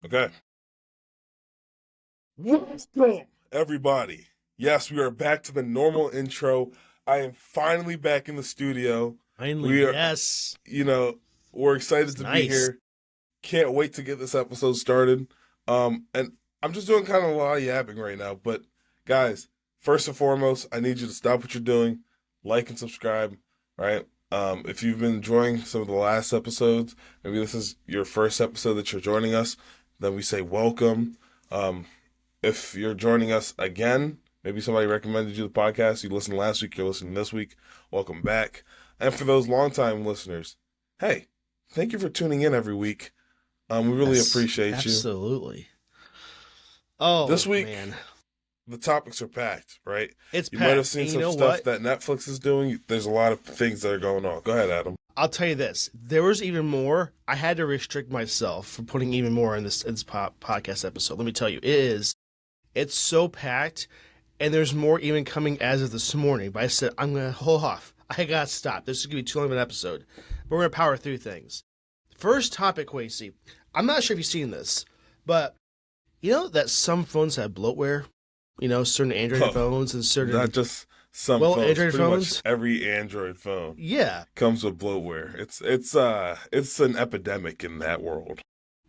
Okay. What's up, everybody? Yes, we are back to the normal intro. I am finally back in the studio. Finally, We are, yes. you know, we're excited It's to be nice. here. Can't wait to get this episode started. And I'm just doing kind of a lot of yapping right now. But guys, first and foremost, I need you to stop what you're doing, like and subscribe. Right? If you've been enjoying some of the last episodes, maybe this is your first episode that you're joining us, then we say welcome. Um, if you're joining us again, maybe somebody recommended you the podcast. You listened last week, you're listening this week. Welcome back. And for those longtime listeners, hey, thank you for tuning in every week. We really Yes, appreciate you. absolutely. Oh, This week, man. the topics are packed, right? It's You might have packed. seen And you some know stuff what? that Netflix is doing. There's a lot of things that are going on. Go ahead, Adam. I'll tell you this. There was even more. I had to restrict myself from putting even more in this podcast episode. Let me tell you, it's so packed, and there's more even coming as of this morning. But I said, I'm going to hold off. I got to stop. This is going to be too long of an episode. But we're going to power through things. First topic, Quasey. I'm not sure if you've seen this, but you know that some phones have bloatware? You know, certain Android phones and certain... Not just some phones. Android pretty phones? much every Android phone Yeah. comes with bloatware. It's an epidemic in that world.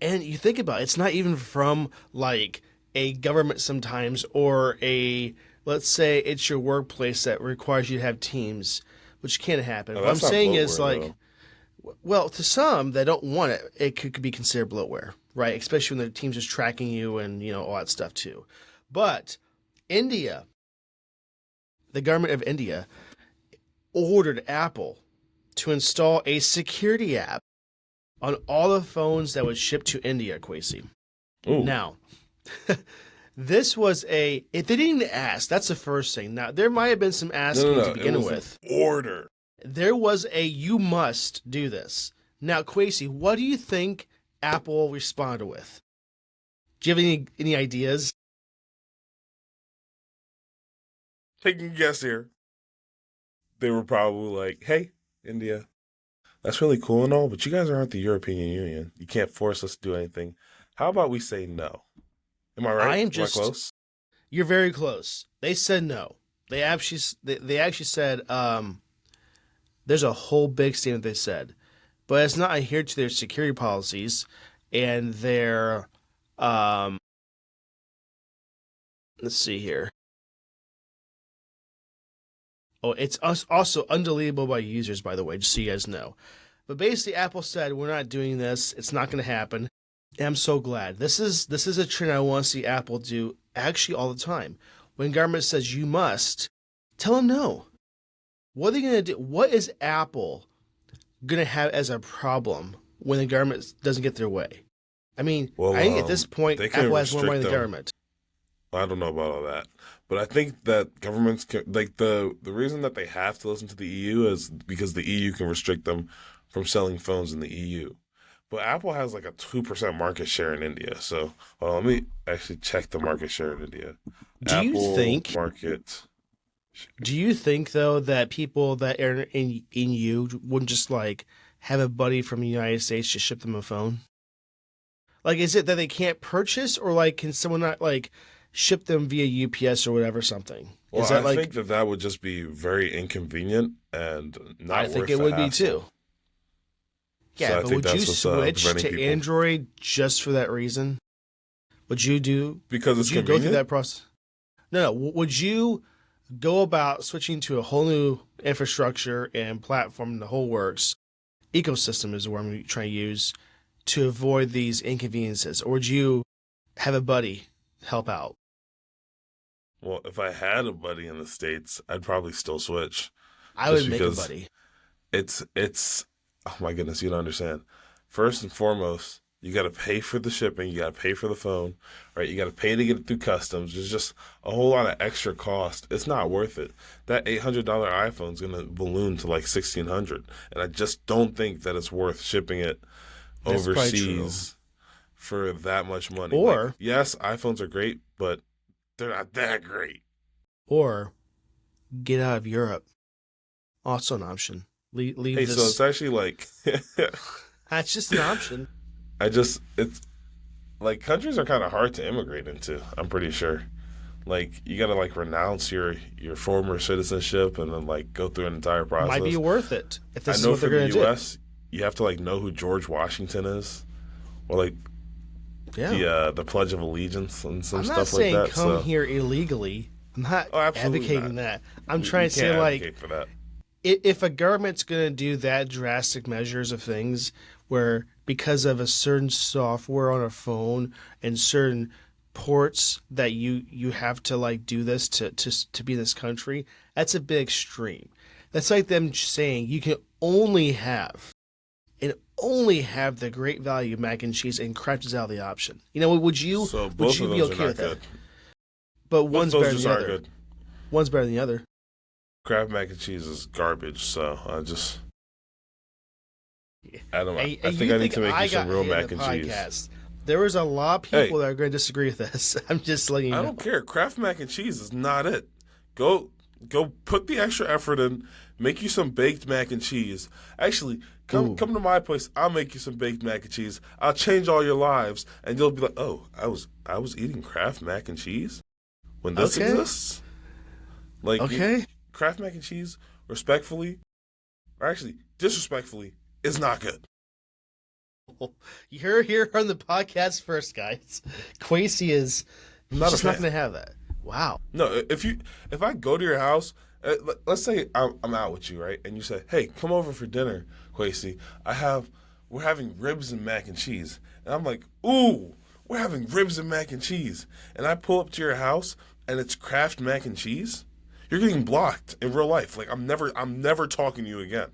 And you think about it, it's not even from like a government sometimes or let's say it's your workplace that requires you to have Teams, which can't happen. No, What I'm that's not saying is bloatware, like, though. well, to some that don't want it, it could be considered bloatware, right? Especially when the Teams is tracking you and, you know, all that stuff too. But India, the government of India ordered Apple to install a security app on all the phones that would ship to India, Quasey. Ooh. Now, this was if they didn't even ask, that's the first thing. Now, there might have been some asking No. to begin It was with. an order. There was you must do this. Now, Quasey, what do you think Apple responded with? Do you have any ideas? Taking a guess here. They were probably like, hey, India, that's really cool and all, but you guys aren't the European Union. You can't force us to do anything. How about we say no? Am I right? Am I close? You're very close. They said no. They actually said, there's a whole big statement they said, but it's not adhered to their security policies and their, let's see here. Oh, it's also undeletable by users, by the way, just so you guys know. But basically, Apple said, we're not doing this. It's not going to happen. And I'm so glad. This is a trend I want to see Apple do actually all the time. When government says you must, tell them no. What are they going to do? What is Apple going to have as a problem when the government doesn't get their way? I mean, I think at this point, Apple has more money than the government. I don't know about all that. But I think that governments can, like the reason that they have to listen to the EU is because the EU can restrict them from selling phones in the EU. But Apple has like a 2% market share in India. So let me actually check the market share in India. Do you think though that people that are in EU wouldn't just like have a buddy from the United States just ship them a phone? Like, is it that they can't purchase, or like can someone not like ship them via UPS or whatever something? Well, is that I think that would just be very inconvenient and not worth the hassle. I think it would be too. Yeah, but would you switch to Android just for that reason? Would you do because it's convenient? Would you go through that process? No. Would you go about switching to a whole new infrastructure and platform and the whole works ecosystem is the word I'm trying to use to avoid these inconveniences, or would you have a buddy help out? Well, if I had a buddy in the States, I'd probably still switch. I would make a buddy. It's oh my goodness, you don't understand. First and foremost, you got to pay for the shipping, you got to pay for the phone, right? You got to pay to get it through customs. There's just a whole lot of extra cost. It's not worth it. That $800 iPhone is going to balloon to like $1,600, and I just don't think that it's worth shipping it overseas for that much money. Or like, yes, iPhones are great, but they're not that great. Or get out of Europe. Also an option. Leave hey, this. So it's actually like that's just an option. it's like countries are kind of hard to immigrate into. I'm pretty sure. Like you gotta like renounce your former citizenship and then like go through an entire Might be process. worth it if I this is know what they're for the going to do. U.S., you have to like know who George Washington is, or like Yeah. the Pledge of Allegiance and some I'm not stuff like saying that. come So, here illegally. I'm not oh, absolutely advocating not. that. I'm You, trying you to say, can't like, advocate for that. if a government's going to do that drastic measures of things where because of a certain software on a phone and certain ports that you have to like do this to be in this country, that's a bit extreme. That's like them saying you can only have the great value mac and cheese and crunch is out of the option. Would you So would both you of be those are okay not with that? good. But Both of one's those better than just the aren't other. good. One's better than the other. Kraft mac and cheese is garbage. So Adam, Hey, I think you I need think to make I you some got real hate in mac the and cheese. podcast? There was a lot of Hey, people that are going to disagree with this. I'm just letting you I know. don't care. Kraft mac and cheese is not it. Go go put the extra effort in. Make you some baked mac and cheese. Actually, Ooh, come to my place. I'll make you some baked mac and cheese. I'll change all your lives, and you'll be like, oh, I was eating Kraft mac and cheese when this okay, exists. Like okay. Kraft mac and cheese, respectfully, or actually disrespectfully, is not good. You're here on the podcast first, guys. Quasi is I'm he's not a just not fan. going to have that. Wow. No, if I go to your house, let's say I'm out with you, right, and you say, "Hey, come over for dinner, Quasi. We're having ribs and mac and cheese," and I'm like, "Ooh, we're having ribs and mac and cheese," and I pull up to your house and it's Kraft mac and cheese. You're getting blocked in real life. Like I'm never talking to you again.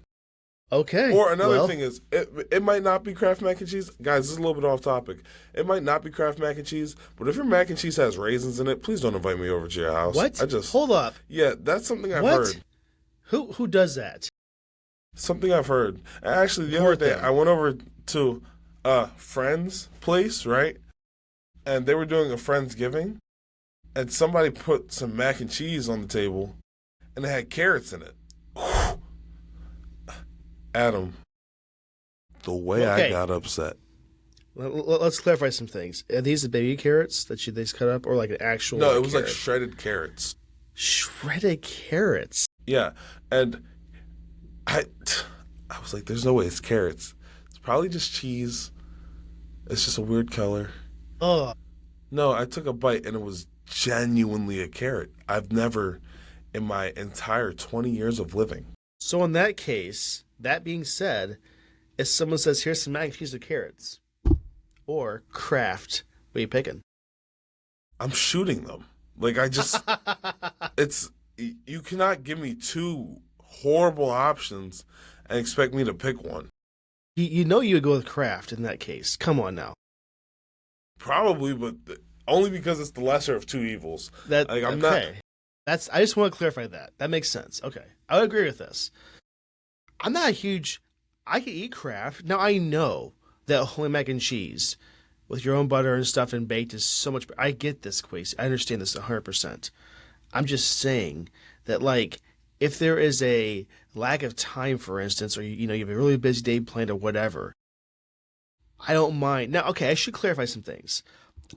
Okay. Or another Well, thing is, it might not be Kraft mac and cheese. Guys, this is a little bit off topic. It might not be Kraft mac and cheese, but if your mac and cheese has raisins in it, please don't invite me over to your house. what? Hold up. Yeah, that's something I've What? heard. Who does that? Something I've heard. Actually, the other Report day, I them. went over to a friend's place, right? And they were doing a Friendsgiving, and somebody put some mac and cheese on the table, and it had carrots in it. Adam, the way I Okay. got upset. Let's clarify some things. Are these the baby carrots that you they cut up, or like an actual No, it like was like carrot? shredded carrots. Shredded carrots. Yeah, and I, I was like, "There's no way it's carrots. It's probably just cheese. It's just a weird color." Oh, No, I took a bite and it was genuinely a carrot. I've never, in my entire 20 years of living, so in that case, that being said, if someone says, "Here's some mac and cheese with carrots," or Kraft, what are you picking? I'm shooting them. Like it's you cannot give me two horrible options and expect me to pick one. You know you would go with Kraft in that case. Come on now. Probably, but only because it's the lesser of two evils. That Like I'm not. okay. That's I just want to clarify that. That makes sense. Okay. I would agree with this. I'm not a huge I can eat Kraft. Now I know that homemade mac and cheese with your own butter and stuff and baked is so much better. I get this, Quasi. I understand this 100%. I'm just saying that like if there is a lack of time, for instance, or you have a really busy day planned or whatever, I don't mind. Now, okay, I should clarify some things.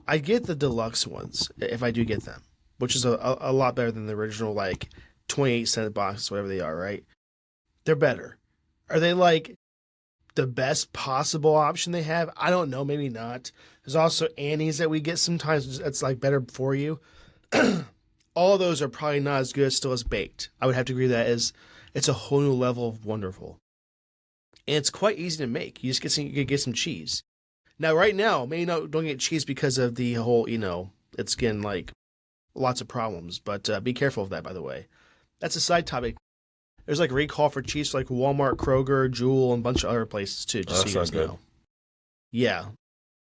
I get the deluxe ones if I do get them, which is a lot better than the original like 28-cent boxes, whatever they are, right? They're better. Are they like the best possible option they have? I don't know, maybe not. There's also Annie's that we get sometimes that's like better for you. All of those are probably not as good still as baked. I would have to agree that is it's a whole new level of wonderful. And it's quite easy to make. You get some cheese. Now, right now, maybe don't get cheese because of the whole, it's getting like lots of problems. But be careful of that, by the way. That's a side topic. There's like recall for cheese, like Walmart, Kroger, Jewel, and a bunch of other places too. Oh, Just so that's you not guys good. know. Yeah,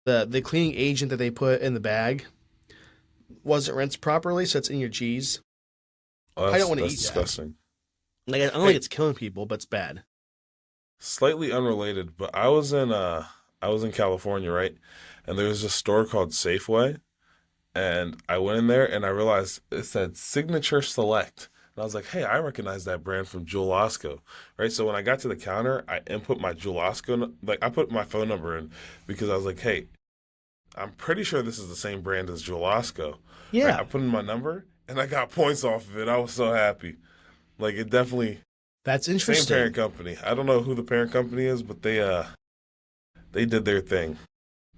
the cleaning agent that they put in the bag wasn't rinsed properly, so it's in your cheese. Oh, I don't want to that's eat that. disgusting. Like I don't think Hey, it's killing people, but it's bad. slightly unrelated, but I was in California, right? And there was a store called Safeway, and I went in there and I realized it said Signature Select. And I was like, hey, I recognize that brand from Jewel Osco, right? So when I got to the counter, I input my Jewel Osco, like I put my phone number in because I was like, hey, I'm pretty sure this is the same brand as Jolasco. Right? I Yeah, put in my number and I got points off of it. I was so happy. Like it definitely that's same parent interesting. company. I don't know who the parent company is, but they did their thing.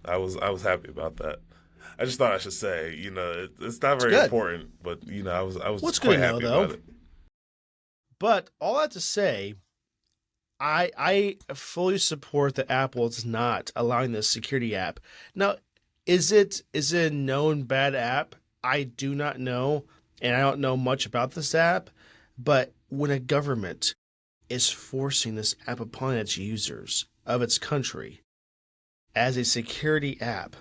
I was happy about that. I just thought I should say, it's not It's very good. important, but I was What's good quite to know happy though? about it. But all that to say, I fully support that Apple is not allowing this security app. Now, is it a known bad app? I do not know, and I don't know much about this app. But when a government is forcing this app upon its users of its country as a security app,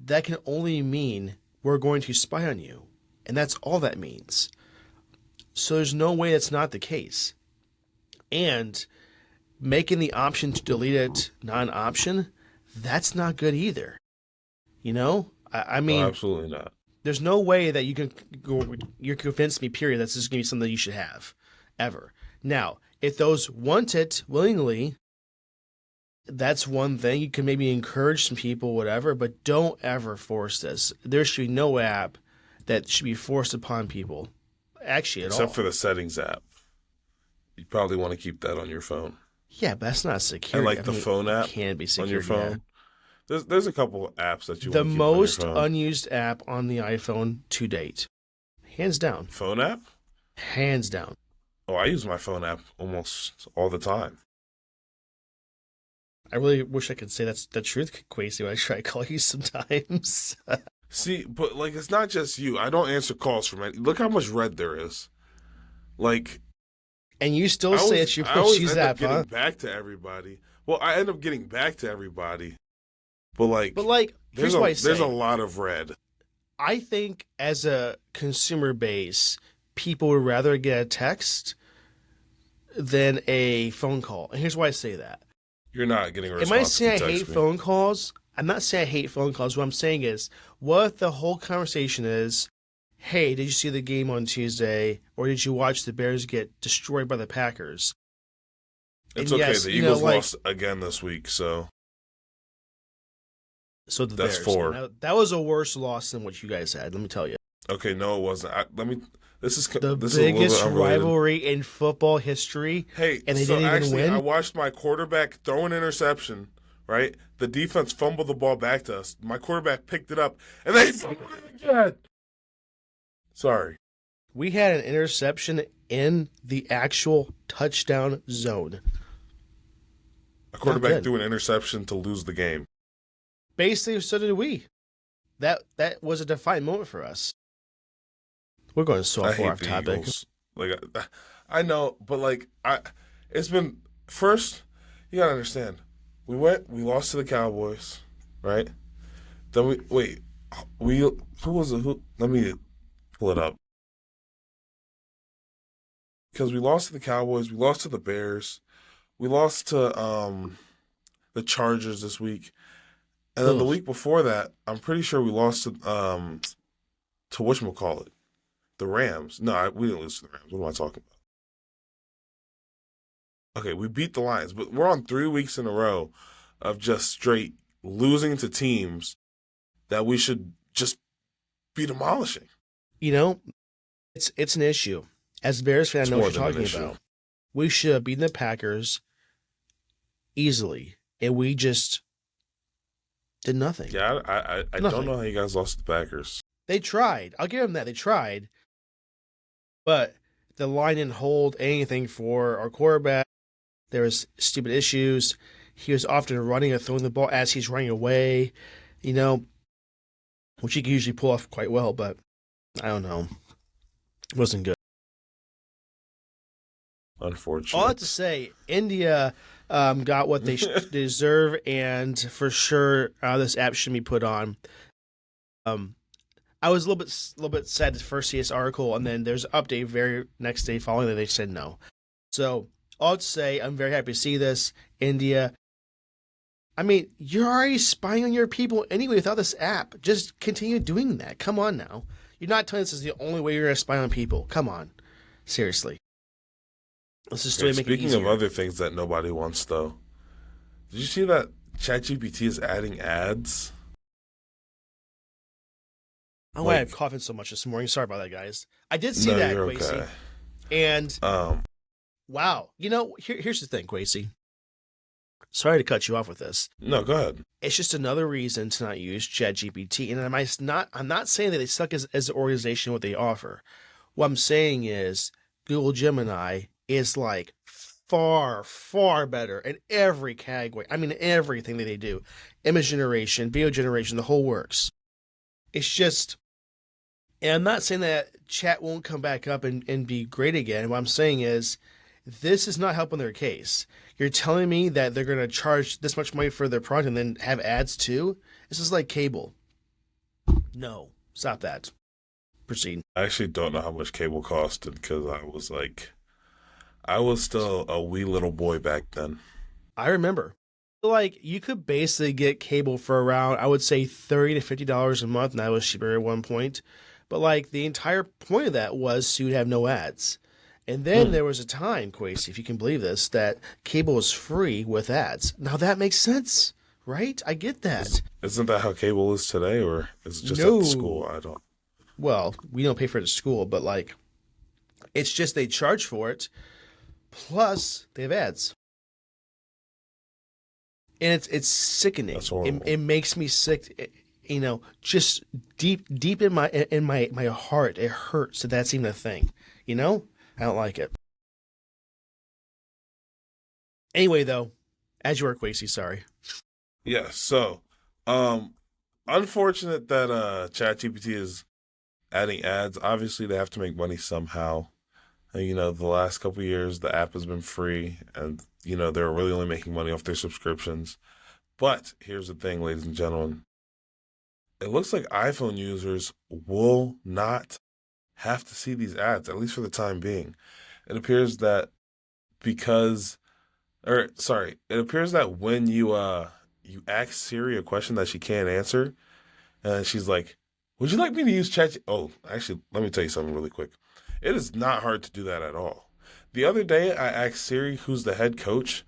that can only mean we're going to spy on you, and that's all that means. So there's no way that's not the case. And making the option to delete it non-option, that's not good either. You know, I Oh, mean, absolutely not. there's no way that you can go. You convince me. Period. That's just gonna be something you should have, ever. Now, if those want it willingly, that's one thing. You can maybe encourage some people, whatever, but don't ever force this. There should be no app that should be forced upon people, actually, at Except all. for the settings app. You probably want to keep that on your phone. Yeah, but that's not And security. I like the mean, phone it app can be on your security. Yeah. phone. There's a couple of apps that you The want to keep on your most phone. unused app on the iPhone to date. Hands down. Phone app? Hands down. Oh, I use my phone app almost all the time. I really wish I could say that's the truth, Quasi, when I try to call you sometimes. See, but like it's not just you. I don't answer calls from any. Look how much red there is. Like And you still I say always, it's your I most always used end up app, huh? getting back to everybody. Well, I end up getting back to everybody, but But like like, there's here's what a I there's a say. lot of red. I think as a consumer base, people would rather get a text than a phone call. And here's why I say that. You're not getting a Am I response if you saying I text hate me. phone calls? I'm not saying I hate phone calls. What I'm saying is, what if the whole conversation is, hey, did you see the game on Tuesday? Or did you watch the Bears get destroyed by the Packers? It's And okay. yes, The Eagles like, lost again this week, so so the that's Bears. And four. that was a worse loss than what you guys had, let me tell you. Okay, no, it wasn't. Let me. The This is a little bit biggest unrelated. rivalry in football history, Hey, and they so didn't even actually, I win. watched my quarterback throw an interception. Right, the defense fumbled the ball back to us. My quarterback picked it up, and they fumbled it again. Sorry, We had an interception in the actual touchdown zone. a Not quarterback good. threw an interception to lose the game. Basically, so did we. That was a defining moment for us. We're going so I far hate off the topic. Eagles. Like, I know, but like, it's been first. You gotta understand. We lost to the Cowboys, right? Then who was it? Who? Let me pull it up because we lost to the Cowboys. We lost to the Bears. We lost to the Chargers this week, and then the Ugh. week before that, I'm pretty sure we lost to whatchamacallit, the Rams. No, we didn't lose to the Rams. What am I talking about? Okay, we beat the Lions, but we're on 3 weeks in a row of just straight losing to teams that we should just be demolishing. You know, it's an issue. As a Bears fan, I It's know what more you're than an talking issue. about. We should have beaten the Packers easily, and we just did nothing. Yeah, I don't Nothing. know how you guys lost to the Packers. They tried. I'll give them that. They tried, but the line didn't hold anything for our quarterback. There was stupid issues. He was often running or throwing the ball as he's running away, you know, which he can usually pull off quite well, but I don't know. It wasn't good. All I have to Unfortunate. say, India got what they deserve, and for sure, this app should be put on. Um, I was a little bit sad to first see this article, and then there's an update very next day following that they said no. So all to say, I'm very happy to see this. India, I mean, you're already spying on your people anyway without this app. Just continue doing that. Come on now. You're not telling us this is the only way you're going to spy on people. Come on. Seriously. Let's just do Okay, it, make it speaking of easier. other things that nobody wants, though, did you see that ChatGPT is adding ads? Oh, I have Like, coughing so much this morning. Sorry about that, guys. I did see no, that, you're Quasi. okay. And Um, wow, here's the thing, Quasi. Sorry to cut you off with this. no, go ahead. It's just another reason to not use ChatGPT. And I'm not saying that they suck as an organization what they offer. What I'm saying is Google Gemini is like far, far better in every category. I mean everything that they do. Image generation, video generation, the whole works. It's just, and I'm not saying that chat won't come back up and be great again. What I'm saying is this is not helping their case. You're telling me that they're going to charge this much money for their product and then have ads too? This is like cable. No, stop that. Proceed. I actually don't know how much cable costed because I was still a wee little boy back then. I remember. Like, you could basically get cable for around, I would say, $30 to $50 a month, and that was cheaper at one point. But, like, the entire point of that was so you'd have no ads. And then there was a time, Quasi, if you can believe this, that cable was free with ads. Now that makes sense, right? I get that. Isn't that how cable is today, or is it just at No. the school? I don't. Well, we don't pay for it at school, but, like, it's just they charge for it, plus they have ads. And it's sickening. That's horrible. It makes me sick. Just deep in my heart, it hurts that that's even a thing. I don't like it. Anyway, though, as you were, Quasi, sorry. Yeah. So, unfortunate that ChatGPT is adding ads. Obviously, they have to make money somehow. And, the last couple of years, the app has been free, and they're really only making money off their subscriptions. But here's the thing, ladies and gentlemen. It looks like iPhone users will not have to see these ads, at least for the time being. It appears that it appears that when you ask Siri a question that she can't answer, and she's like, "Would you like me to use Chat?" Oh, actually, let me tell you something really quick. It is not hard to do that at all. The other day, I asked Siri, who's the head coach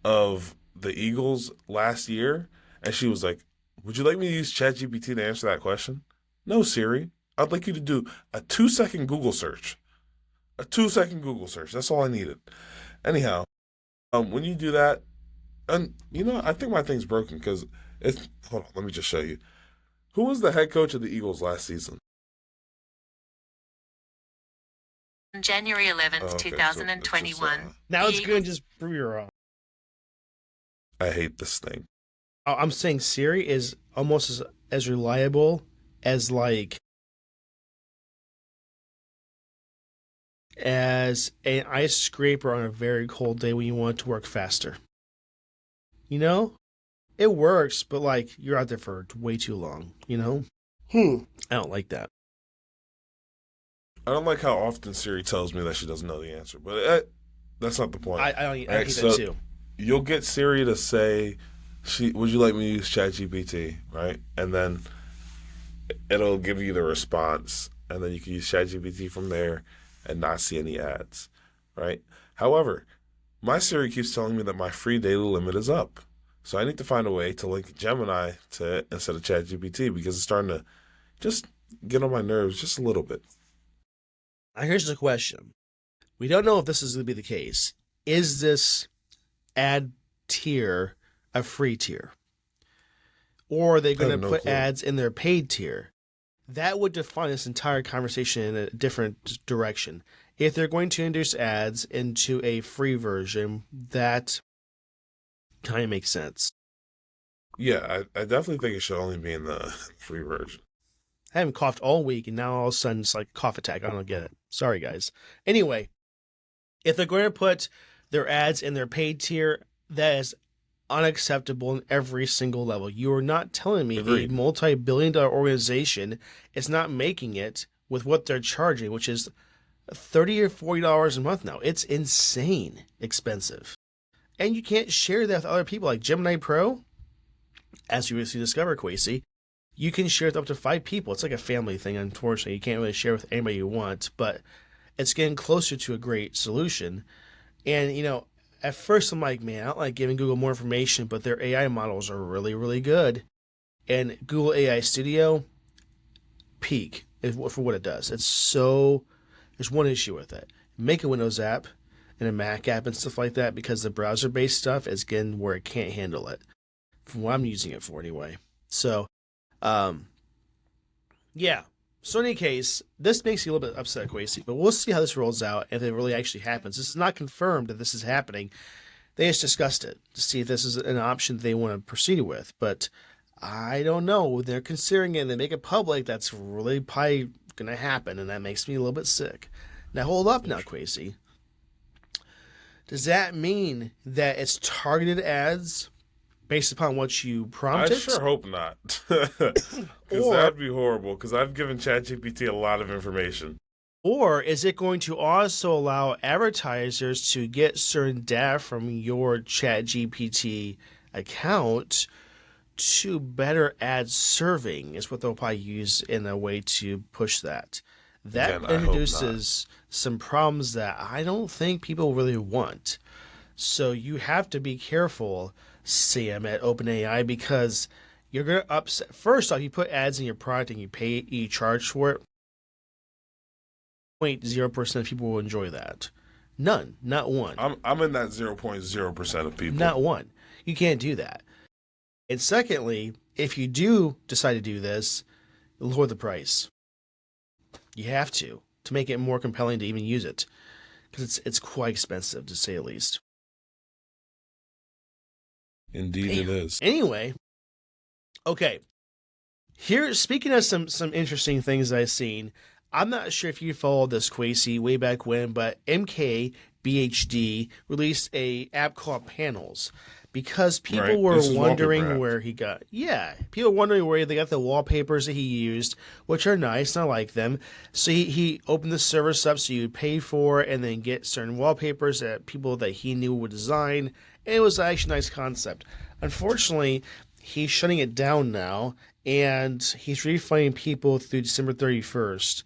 of the Eagles last year, and she was like, "Would you like me to use ChatGPT to answer that question?" No, Siri. I'd like you to do a 2-second Google search. A 2-second Google search. That's all I needed. Anyhow, when you do that, and I think my thing's broken because it's. Hold on, let me just show you. Who was the head coach of the Eagles last season? January 11th, Oh, okay, so it's 2021. Now it's good, just prove you're wrong. I hate this thing. I'm saying Siri is almost as reliable as as an ice scraper on a very cold day when you want it to work faster. It works, but you're out there for way too long. I don't like that. I don't like how often Siri tells me that she doesn't know the answer, but that's not the point. I Right, hate so that too. You'll get Siri to say, "Would you like me to use ChatGPT?" Right, and then it'll give you the response, and then you can use ChatGPT from there and not see any ads. Right. However, my Siri keeps telling me that my free daily limit is up, so I need to find a way to link Gemini to it instead of ChatGPT because it's starting to just get on my nerves just a little bit. Now here's the question. We don't know if this is going to be the case. Is this ad tier a free tier? Or are they going to no put clue. ads in their paid tier? That would define this entire conversation in a different direction. If they're going to introduce ads into a free version, that kind of makes sense. Yeah, I definitely think it should only be in the free version. I haven't coughed all week, and now all of a sudden it's like a cough attack. I don't get it. Sorry, guys. Anyway, if they're going to put their ads in their paid tier, that is unacceptable in every single level. You are not telling me Agreed. a multi-billion-dollar organization is not making it with what they're charging, which is $30 or $40 a month now. It's insane expensive. And you can't share that with other people like Gemini Pro. As you recently discovered, Quasi, you can share with up to 5 people. It's like a family thing, unfortunately. You can't really share with anybody you want, but it's getting closer to a great solution. And, at first I'm like, man, I don't like giving Google more information, but their AI models are really, really good. And Google AI Studio, peak for what it does. There's one issue with it. Make a Windows app and a Mac app and stuff like that, because the browser-based stuff is getting where it can't handle it, from what I'm using it for anyway. So, yeah. So in any case, this makes you a little bit upset, Quasi, but we'll see how this rolls out, if it really actually happens. This is not confirmed that this is happening. They just discussed it to see if this is an option they want to proceed with, but I don't know. They're considering it and they make it public. That's really probably going to happen, and that makes me a little bit sick. Now, hold up now, Quasi. Does that mean that it's targeted ads based upon what you prompted? I sure hope not. Because that'd be horrible, because I've given ChatGPT a lot of information. Or is it going to also allow advertisers to get certain data from your ChatGPT account to better ad serving, is what they'll probably use in a way to push that. That Again, I hope introduces some problems that I don't think people really want. So you have to be careful, Sam, at OpenAI, because you're going to upset. First off, you put ads in your product and you charge for it. 0.0% of people will enjoy that. None, not one. I'm in that 0.0% of people. Not one. You can't do that. And secondly, if you do decide to do this, lower the price. You have to make it more compelling to even use it, because it's quite expensive, to say the least. Indeed, it is. Anyway, okay. Here, speaking of some interesting things I've seen, I'm not sure if you followed this, Quasi, way back when, but MKBHD released a app called Panels, because people were wondering where he got. Yeah, people were wondering where they got the wallpapers that he used, which are nice, and I like them. So he opened the service up so you would pay for it and then get certain wallpapers that people that he knew would design. And it was actually a nice concept. Unfortunately, he's shutting it down now, and he's refunding people through December 31st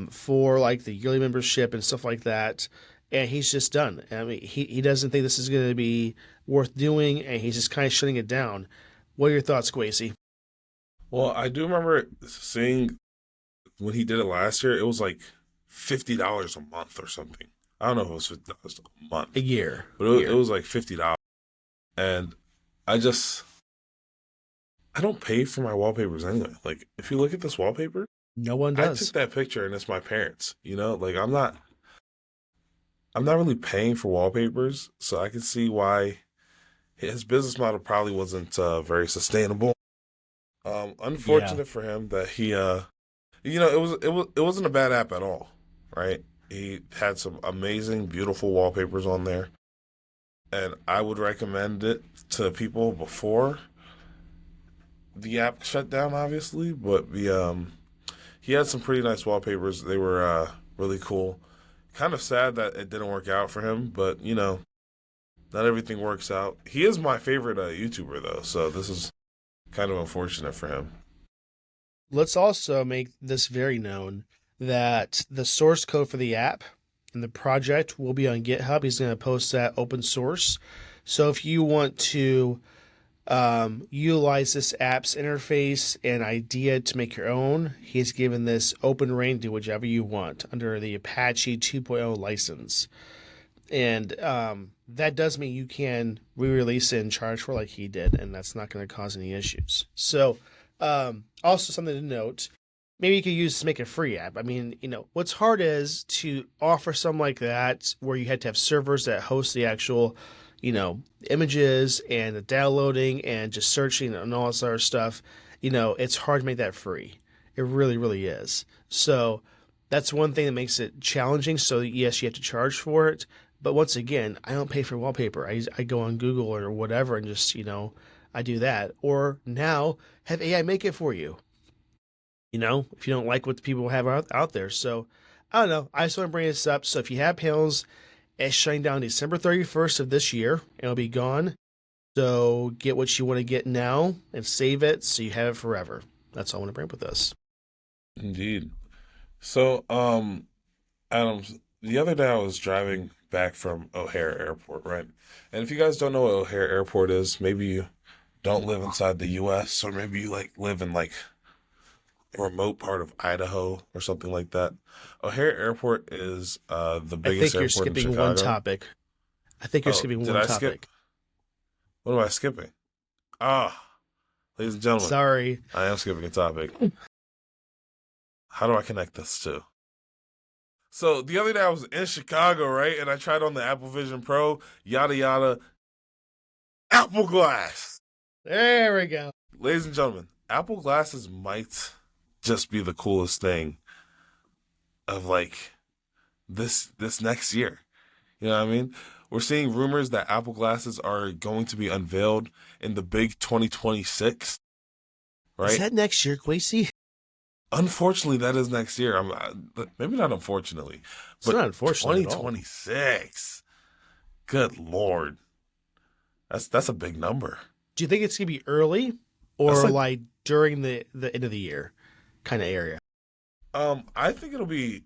for like the yearly membership and stuff like that. And he's just done. I mean, he doesn't think this is going to be worth doing, and he's just kind of shutting it down. What are your thoughts, Quasi? Well, I do remember seeing when he did it last year, it was like $50 a month or something. I don't know if it was $50 a month. A year. But it was like $50. And I don't pay for my wallpapers anyway. Like, if you look at this wallpaper, no one does. I took that picture and it's my parents. Like I'm not really paying for wallpapers, so I can see why his business model probably wasn't very sustainable. Unfortunate for him that he, it wasn't a bad app at all, right? He had some amazing, beautiful wallpapers on there, and I would recommend it to people before the app shut down, obviously. But he had some pretty nice wallpapers. They were really cool. Kind of sad that it didn't work out for him, but not everything works out. He is my favorite YouTuber though, so this is kind of unfortunate for him. Let's also make this very known that the source code for the app and the project will be on GitHub. He's going to post that open source. So if you want to utilize this app's interface and idea to make your own, he's given this open reign to do whichever you want under the Apache 2.0 license. And that does mean you can re-release it and charge for it like he did, and that's not going to cause any issues. So also something to note, maybe you could use to make a free app. I mean, what's hard is to offer something like that where you had to have servers that host the actual images and the downloading and just searching and all this other stuff. It's hard to make that free. It really, really is. So that's one thing that makes it challenging. So yes, you have to charge for it. But once again, I don't pay for wallpaper. I go on Google or whatever and just, I do that. Or now have AI make it for you. If you don't like what the people have out there. So I don't know. I just want to bring this up. So if you have panels, it's shutting down December 31st of this year. It'll be gone. So get what you want to get now and save it so you have it forever. That's all I want to bring up with this. Indeed. So, Adam, the other day I was driving back from O'Hare Airport, right? And if you guys don't know what O'Hare Airport is, maybe you don't live inside the U.S. or maybe you live in remote part of Idaho or something like that. O'Hare Airport is the I biggest think you're airport in skipping one Chicago. topic. I think you're Oh, skipping did one I skip? topic. What am I skipping? Ah, ladies and gentlemen, Sorry. I am skipping a topic. How do I connect this to? So the other day I was in Chicago, right? And I tried on the Apple Vision Pro, yada yada, Apple Glass. There we go. Ladies and gentlemen, Apple glasses might just be the coolest thing of like this next year. You know what I mean? We're seeing rumors that Apple glasses are going to be unveiled in the big 2026, Is right? that next year, Quasi? Unfortunately, that is next year. Maybe not unfortunately, It's but not unfortunate at all. 2026. Good Lord. That's a big number. Do you think it's gonna be early That's or like like during the end of the year kind of area? I think it'll be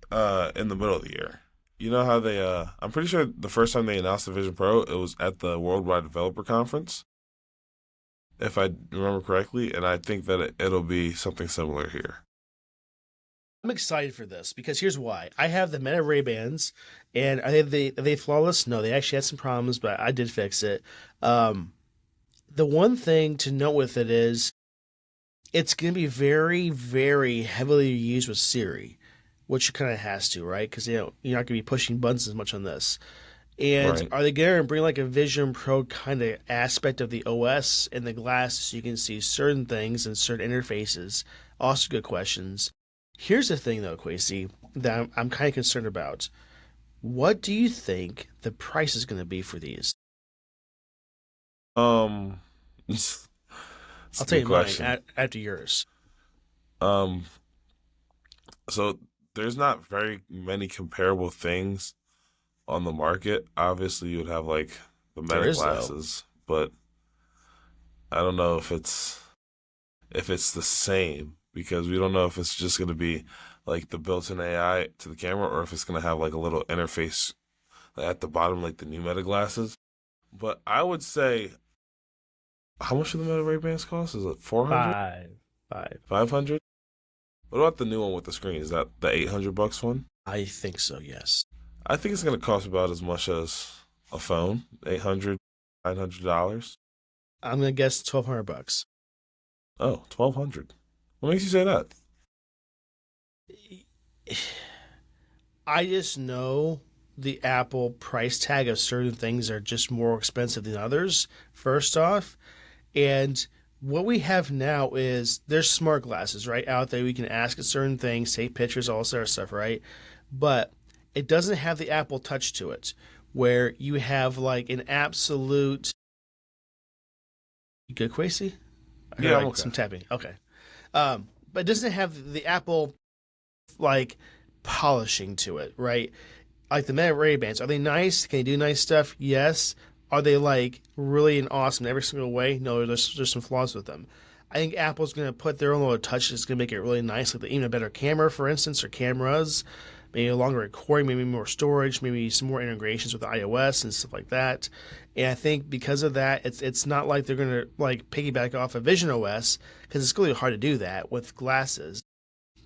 in the middle of the year. You know how they I'm pretty sure the first time they announced the Vision Pro, it was at the Worldwide Developer Conference, if I remember correctly, and I think that it'll be something similar here. I'm excited for this because here's why. I have the Meta Ray Bans, and are they flawless? No, they actually had some problems, but I did fix it. The one thing to note with it is it's going to be very, very heavily used with Siri, which it kind of has to, right? Because you're not going to be pushing buttons as much on this. And Right. are they going to bring like a Vision Pro kind of aspect of the OS in the glass so you can see certain things and certain interfaces? Also, good questions. Here's the thing, though, Quasi, that I'm kind of concerned about. What do you think the price is going to be for these? Um, it's I'll a tell good you mine question. after yours. Um, so there's not very many comparable things on the market. Obviously, you would have like the There Meta is, though. glasses, but I don't know if it's the same because we don't know if it's just going to be like the built-in AI to the camera or if it's going to have like a little interface at the bottom like the new Meta glasses. But I would say how much do the Meta Ray-Bans cost? Is it 400? Five. Five. 500? What about the new one with the screen? Is that the $800 one? I think so, yes. I think it's going to cost about as much as a phone, 800, $900. I'm going to guess $1,200. Oh, 1200. What makes you say that? I just know the Apple price tag of certain things are just more expensive than others, first off. And what we have now is there's smart glasses, right? Out there, we can ask it certain things, take pictures, all sort of stuff, right? But it doesn't have the Apple touch to it, where you have like an absolute. You good, Quasi? I heard Yeah, I'm like okay. some tapping. Okay. But it doesn't have the Apple like polishing to it, right? Like the Meta Ray Bans, are they nice? Can they do nice stuff? Yes. Are they like really and awesome in every single way? No, there's some flaws with them. I think Apple's going to put their own little touch that's going to make it really nice, like even a better camera, for instance, or cameras, maybe a longer recording, maybe more storage, maybe some more integrations with iOS and stuff like that. And I think because of that, it's not like they're going to like piggyback off of Vision OS because it's really hard to do that with glasses.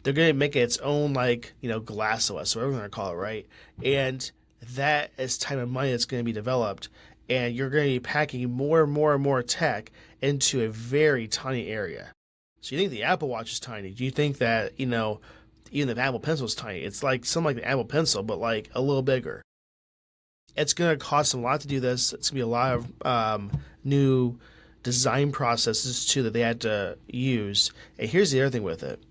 They're going to make it its own like glass OS, whatever we're going to call it, right? And that is time and money that's going to be developed, and you're going to be packing more and more and more tech into a very tiny area. So you think the Apple Watch is tiny? Do you think that even the Apple Pencil is tiny? It's like something like the Apple Pencil, but like a little bigger. It's going to cost them a lot to do this. It's going to be a lot of new design processes too that they had to use. And here's the other thing with it: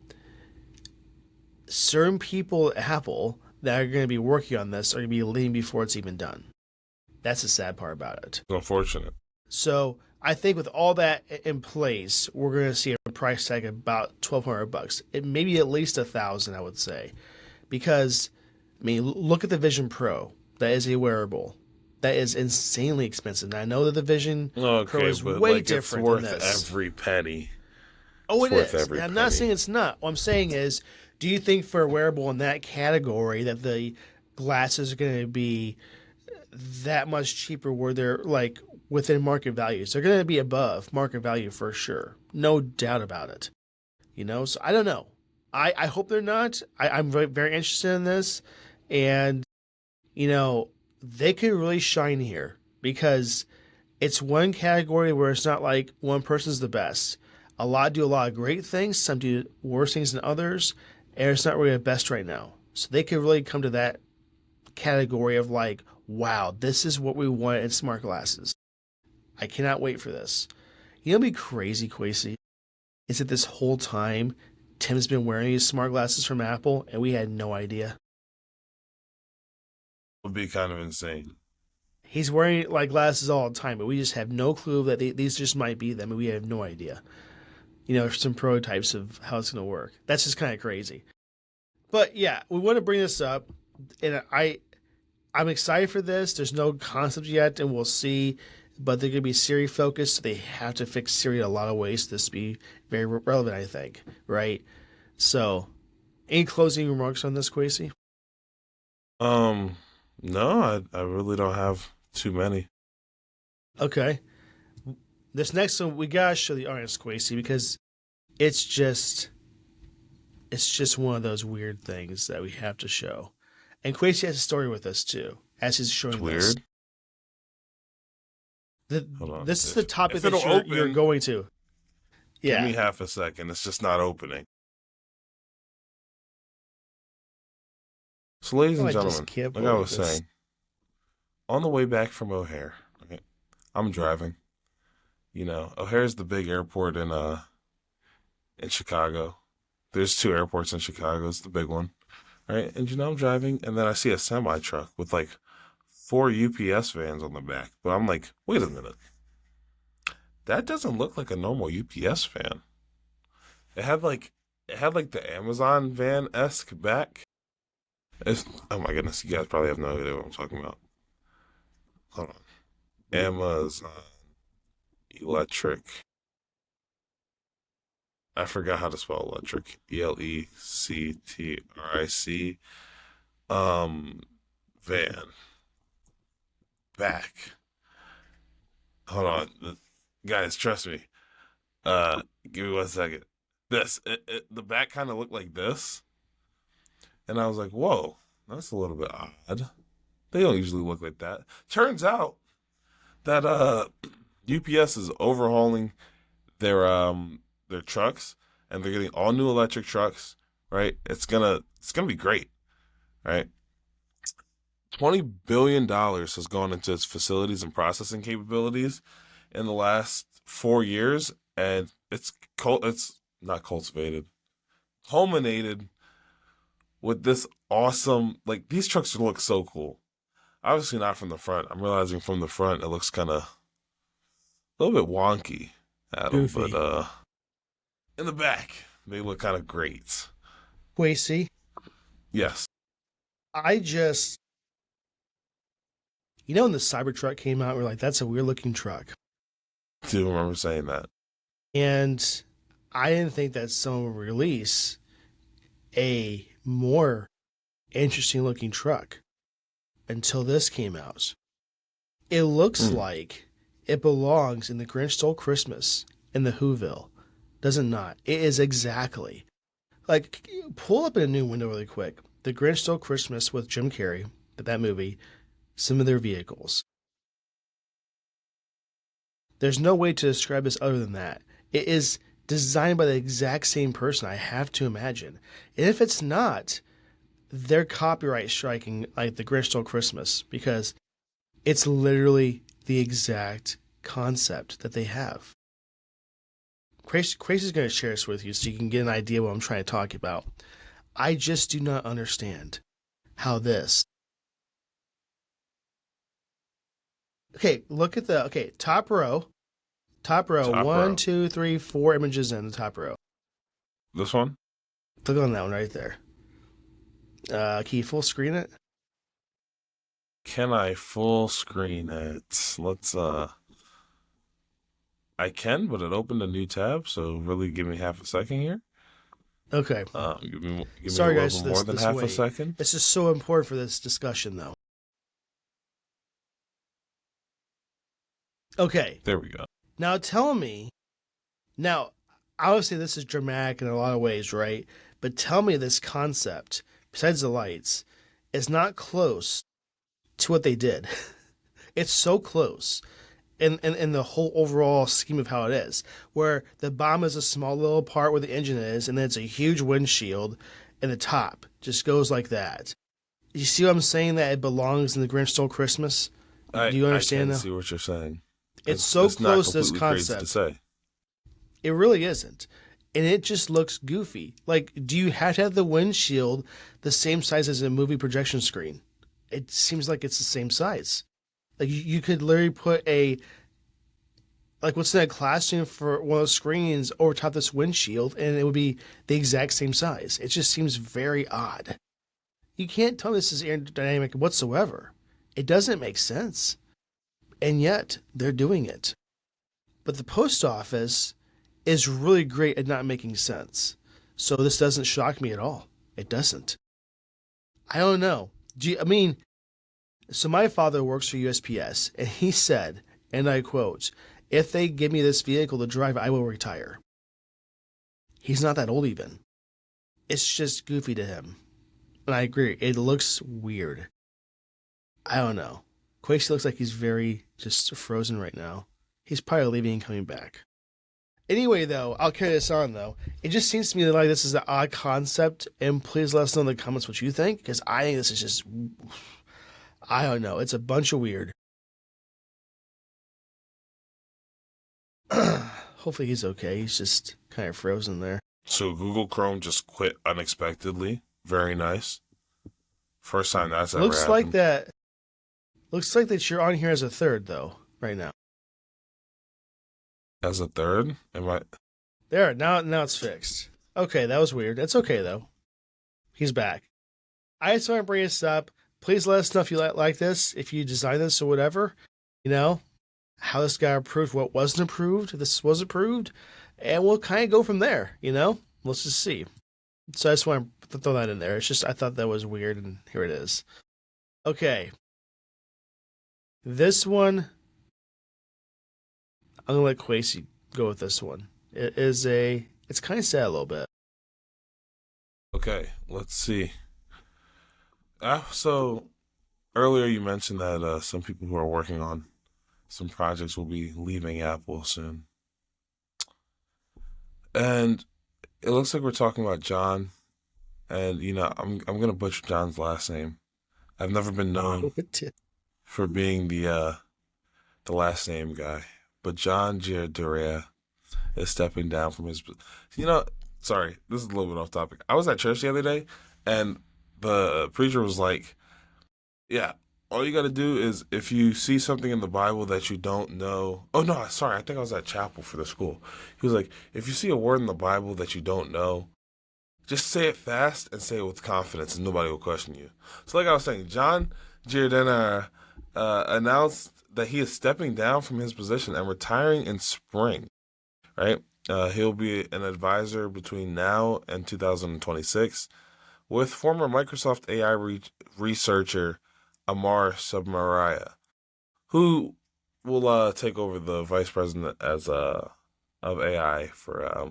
certain people at Apple that are going to be working on this are going to be leaving before it's even done. That's the sad part about it. It's unfortunate. So I think with all that in place, we're going to see a price tag of about $1,200. It maybe at least $1,000, I would say, because I mean, look at the Vision Pro. That is a wearable. That is insanely expensive. Now I know that the Vision Pro Okay, is but way like different it's worth than this. every penny. Oh, It's it worth is. every And I'm not penny. saying it's not. What I'm saying is, do you think for a wearable in that category that the glasses are going to be that much cheaper where they're like within market values? They're going to be above market value for sure. No doubt about it. So I don't know. I hope they're not. I'm very, very interested in this. And, you know, they could really shine here because it's one category where it's not like one person's the best. A lot do a lot of great things, some do worse things than others, and it's not really the best right now. So they could really come to that category of like, wow, this is what we want in smart glasses. I cannot wait for this. You know, what'd be crazy, Quasi, is that this whole time Tim's been wearing these smart glasses from Apple, and we had no idea. Would be kind of insane. He's wearing like glasses all the time, but we just have no clue that these just might be them, and we have no idea. You know, some prototypes of how it's going to work. That's just kind of crazy. But yeah, we want to bring this up, and I'm excited for this. There's no concept yet, and we'll see. But they're going to be Siri focused, so they have to fix Siri in a lot of ways. This be very relevant, I think. Right? So, any closing remarks on this, Quasi? No, I really don't have too many. Okay. This next one, we gotta show the artist, Quasi, because it's just one of those weird things that we have to show. And Quasi has a story with us too, as he's showing It's weird. this. Hold on. This is the topic if that it'll you're open, going to. Yeah. Give me half a second. It's just not opening. So, ladies and I just gentlemen, can't like I was believe this. saying, on the way back from O'Hare, okay, I'm driving. You know, O'Hare is the big airport in Chicago. There's 2 airports in Chicago. It's the big one, right? And you know, I'm driving, and then I see a semi truck with like 4 UPS vans on the back. But I'm like, wait a minute, that doesn't look like a normal UPS van. It had like the Amazon van-esque back. Oh my goodness, you guys probably have no idea what I'm talking about. Hold on. Amazon Electric. I forgot how to spell electric. Electric. Van. Back. Hold on. Guys, trust me. Give me 1 second. The back kind of looked like this. And I was like, whoa, that's a little bit odd. They don't usually look like that. Turns out that UPS is overhauling their trucks, and they're getting all new electric trucks, right? It's gonna be great, right? $20 billion has gone into its facilities and processing capabilities in the last 4 years, and it's not culminated with this awesome, like, these trucks look so cool. Obviously not from the front. I'm realizing from the front it looks kind of a little bit wonky at them, Goofy. but in the back they look kind of great. Quasi, Yes. I just, you know, when the Cybertruck came out, we're like, that's a weird looking truck. I do remember saying that. And I didn't think that someone would release a more interesting looking truck until this came out. It looks like it belongs in The Grinch Stole Christmas in the Whoville. Does it not? It is exactly. Like, pull up in a new window really quick. The Grinch Stole Christmas with Jim Carrey, that movie, some of their vehicles. There's no way to describe this other than that. It is designed by the exact same person, I have to imagine. And if it's not, they're copyright striking like The Grinch Stole Christmas, because it's literally the exact concept that they have. Crazy's going to share this with you so you can get an idea what I'm trying to talk about. I just do not understand how this. Okay, look at the top row. Top row. Top 1, row. 2, 3, 4 images in the top row. This one? Click on that one right there. Can you full screen it? Can I full screen it? Let's I can, but it opened a new tab, so really give me half a second here. Okay. Give me Sorry, a guys, little more than half a second. This is so important for this discussion, though. Okay. There we go. Now tell me. Now, obviously, this is dramatic in a lot of ways, right? But tell me this concept, besides the lights, is not close to what they did. It's so close in the whole overall scheme of how it is, where the bomb is a small little part where the engine is, and then it's a huge windshield, and the top just goes like that. You see what I'm saying? That it belongs in the Grinch Stole Christmas? Do you understand I now? can see what you're saying. It's so not close to this completely crazy concept. to say. It really isn't. And it just looks goofy. Like, do you have to have the windshield the same size as a movie projection screen? It seems like it's the same size. Like, you could literally put like, what's in that classroom for one of those screens over top this windshield, and it would be the exact same size. It just seems very odd. You can't tell this is aerodynamic whatsoever. It doesn't make sense. And yet, they're doing it. But the post office is really great at not making sense. So this doesn't shock me at all. It doesn't. I don't know. So my father works for USPS, and he said, and I quote, "If they give me this vehicle to drive, I will retire." He's not that old even. It's just goofy to him. And I agree. It looks weird. I don't know. Quasey looks like he's very just frozen right now. He's probably leaving and coming back. Anyway, though, I'll carry this on, though. It just seems to me like this is an odd concept, and please let us know in the comments what you think, because I think this is just, I don't know. It's a bunch of weird. Hopefully he's okay. He's just kind of frozen there. So Google Chrome just quit unexpectedly. Very nice. First time that's ever Looks happened. like that. Looks like that you're on here as a third, though, right now. As a third? Am I? There, now it's fixed. Okay, that was weird. That's okay, though. He's back. I just want to bring this up. Please let us know if you like this, if you designed this or whatever. You know, how this got approved, what wasn't approved, if this was approved, and we'll kind of go from there, you know? Let's just see. So I just want to throw that in there. It's just, I thought that was weird, and here it is. Okay. This one, I'm going to let Quasey go with this one. It's kind of sad a little bit. Okay, let's see. So earlier you mentioned that some people who are working on some projects will be leaving Apple soon. And it looks like we're talking about John. And, I'm going to butcher John's last name. I've never been known for being the last name guy. But John Giardoria is stepping down from his... Sorry, this is a little bit off topic. I was at church the other day, and the preacher was like, yeah, all you got to do is if you see something in the Bible that you don't know... Oh, no, sorry, I think I was at chapel for the school. He was like, if you see a word in the Bible that you don't know, just say it fast and say it with confidence, and nobody will question you. So like I was saying, John Giardina announced that he is stepping down from his position and retiring in spring, right? He'll be an advisor between now and 2026 with former Microsoft AI researcher Amar Submaraya, who will take over the vice president of AI for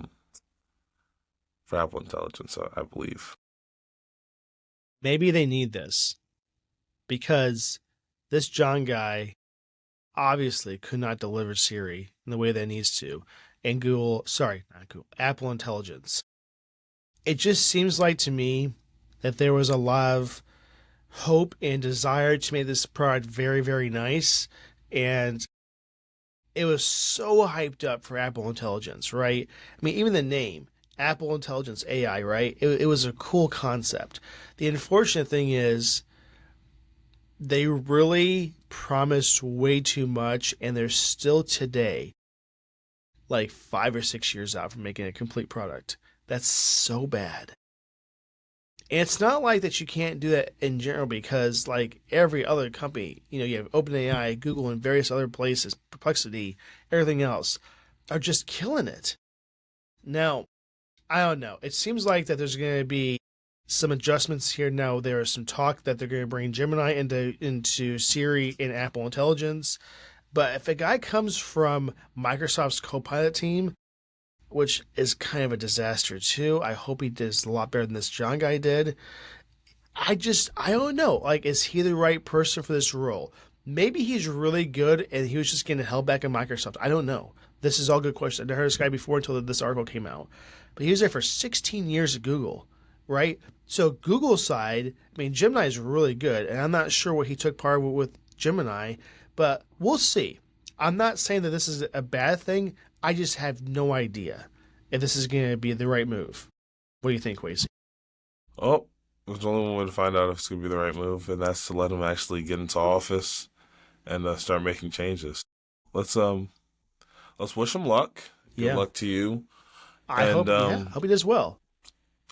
Apple Intelligence, I believe. Maybe they need this because this John guy obviously could not deliver Siri in the way that it needs to. And Apple Intelligence. It just seems like to me that there was a lot of hope and desire to make this product very, very nice. And it was so hyped up for Apple Intelligence, right? I mean, even the name, Apple Intelligence AI, right? It was a cool concept. The unfortunate thing is they really promised way too much, and they're still today like 5 or 6 years out from making a complete product. That's so bad. And it's not like that you can't do that in general, because like every other company, you have OpenAI, Google, and various other places, Perplexity, everything else, are just killing it. Now, I don't know. It seems like that there's going to be some adjustments here. Now, there is some talk that they're going to bring Gemini into Siri and Apple Intelligence. But if a guy comes from Microsoft's Copilot team, which is kind of a disaster too. I hope he does a lot better than this John guy did. I don't know. Like, is he the right person for this role? Maybe he's really good and he was just getting held back in Microsoft. I don't know. This is all good questions. I never heard this guy before until this article came out. But he was there for 16 years at Google, right? So Google side, I mean, Gemini is really good, and I'm not sure what he took part with Gemini, but we'll see. I'm not saying that this is a bad thing. I just have no idea if this is going to be the right move. What do you think, Quasi? Oh, there's only one way to find out if it's going to be the right move, and that's to let him actually get into office and start making changes. Let's wish him luck. Good luck to you. I hope he does well.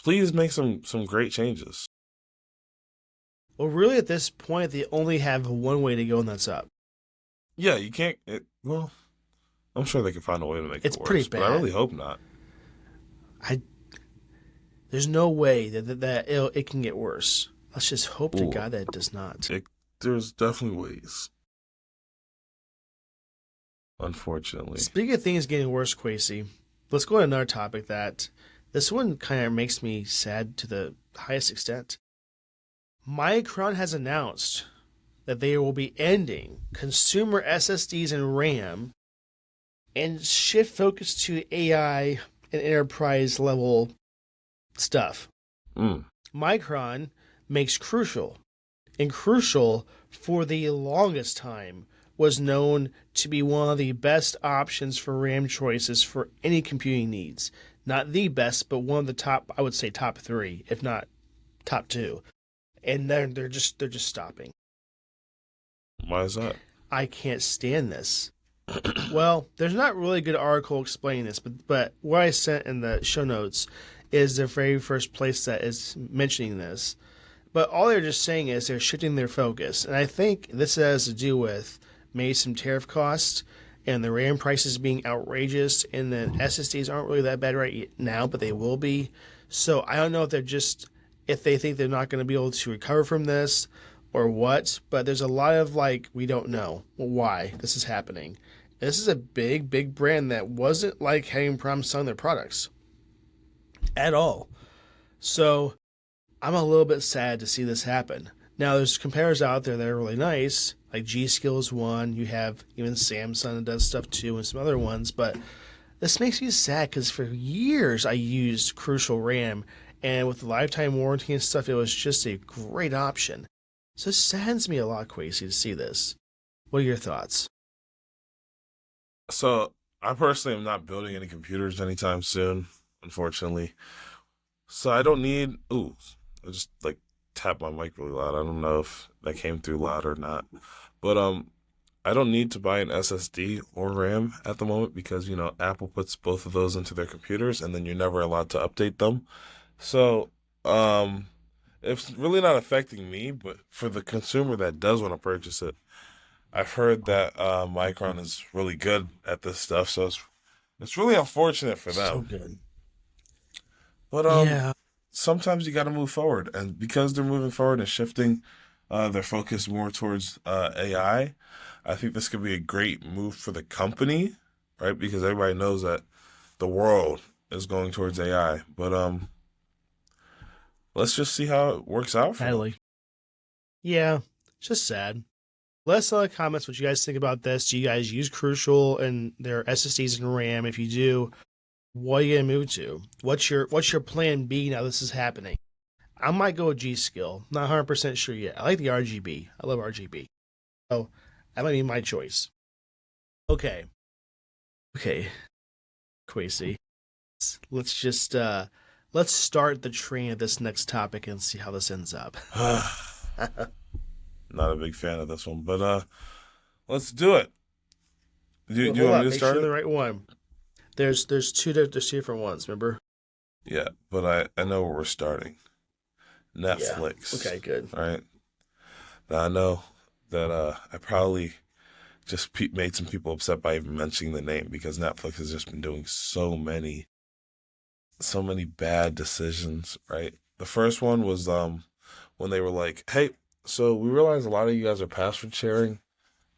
Please make some great changes. Well, really, at this point, they only have one way to go, and that's up. Yeah, you can't. Well, I'm sure they can find a way to make it worse. It's pretty bad. But I really hope not. There's no way that it can get worse. Let's just hope to God that it does not. There's definitely ways. Unfortunately. Speaking of things getting worse, Quasi, let's go to another topic that this one kind of makes me sad to the highest extent. Micron has announced that they will be ending consumer SSDs and RAM and shift focus to AI and enterprise level stuff. Micron makes Crucial, and Crucial for the longest time was known to be one of the best options for RAM choices for any computing needs. Not the best, but one of the top, I would say top 3, if not top 2. And then they're just stopping. Why is that? I can't stand this. Well, there's not really a good article explaining this, but what I sent in the show notes is the very first place that is mentioning this. But all they're just saying is they're shifting their focus. And I think this has to do with maybe some tariff costs and the RAM prices being outrageous, and then SSDs aren't really that bad right now, but they will be. So I don't know if they think they're not going to be able to recover from this or what, but there's a lot of we don't know why this is happening. This is a big, big brand that wasn't having problems selling their products at all. So I'm a little bit sad to see this happen. Now, there's compares out there that are really nice, like G-Skill is one. You have even Samsung that does stuff too, and some other ones. But this makes me sad because for years I used Crucial RAM, and with the lifetime warranty and stuff, it was just a great option. So it saddens me a lot, Quasi, to see this. What are your thoughts? So I personally am not building any computers anytime soon, unfortunately. So I don't need. Ooh, I just tapped my mic really loud. I don't know if that came through loud or not, but I don't need to buy an SSD or RAM at the moment because Apple puts both of those into their computers, and then you're never allowed to update them. So it's really not affecting me, but for the consumer that does want to purchase it, I've heard that Micron is really good at this stuff, so it's really unfortunate for them. So good. But yeah. Sometimes you got to move forward, and because they're moving forward and shifting their focus more towards AI, I think this could be a great move for the company, right? Because everybody knows that the world is going towards AI. But let's just see how it works out for them. Yeah, it's just sad. Let us know in the comments what you guys think about this. Do you guys use Crucial and their SSDs and RAM? If you do, what are you gonna move to? What's your plan B now this is happening? I might go with G-Skill. Not 100% sure yet. I like the RGB. I love RGB. So that might be my choice. Okay. Quasi. Let's just let's start the train of this next topic and see how this ends up. Not a big fan of this one, but let's do it. Do you want me to start? Make sure the right one. There's two different ones. Remember? Yeah, but I know where we're starting. Netflix. Yeah. Okay, good. All right. Now I know that I probably just made some people upset by even mentioning the name because Netflix has just been doing so many bad decisions. Right. The first one was when they were like, "Hey, so we realize a lot of you guys are password sharing,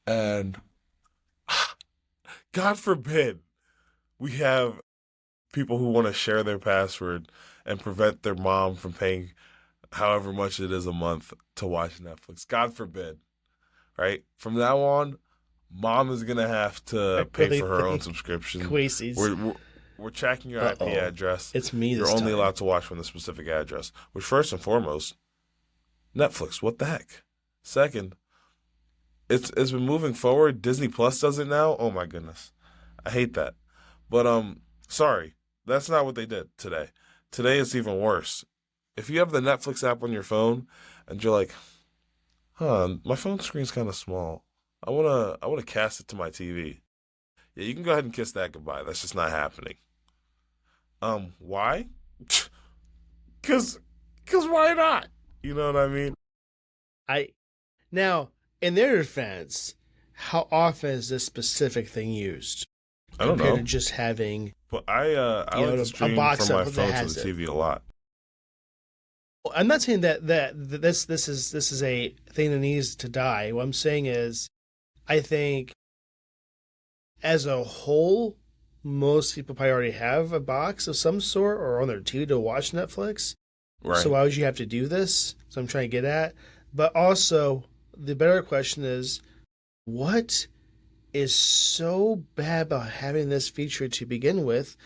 and God forbid we have people who want to share their password and prevent their mom from paying however much it is a month to watch Netflix. God forbid, right? From now on, mom is gonna have to What pay do you for her own think? subscription. Quasies. We're tracking your IP Uh-oh. address. It's me You're this only time. allowed to watch from the specific address. Which, first and foremost, Netflix. What the heck? Second, it's been moving forward. Disney Plus does it now. Oh my goodness, I hate that. But sorry, that's not what they did today. Today it's even worse. If you have the Netflix app on your phone and you're like, my phone screen's kind of small. I wanna cast it to my TV. Yeah, you can go ahead and kiss that goodbye. That's just not happening. Why? Cause why not? You know what I mean? I Now, in their defense, how often is this specific thing used I don't compared to know. just having But I you like know to a stream box from my that phone to has the it? TV a lot. I'm not saying that this is a thing that needs to die. What I'm saying is, I think as a whole, most people probably already have a box of some sort or on their TV to watch Netflix. So Right. why would you have to do this? So I'm trying to get at. But also, the better question is, what is so bad about having this feature to begin with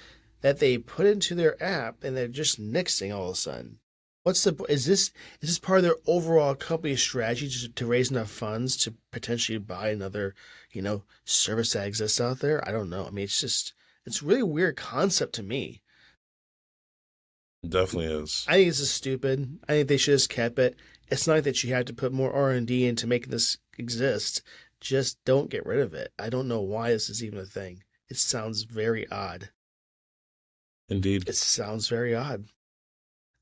that they put into their app and they're just nixing all of a sudden? What's the is this part of their overall company strategy to raise enough funds to potentially buy another, service that exists out there? I don't know. I mean, it's really weird concept to me. Definitely is. I think this is stupid. I think they should have just kept it. It's not like that you had to put more R&D into making this exist. Just don't get rid of it. I don't know why this is even a thing. It sounds very odd. Indeed. It sounds very odd.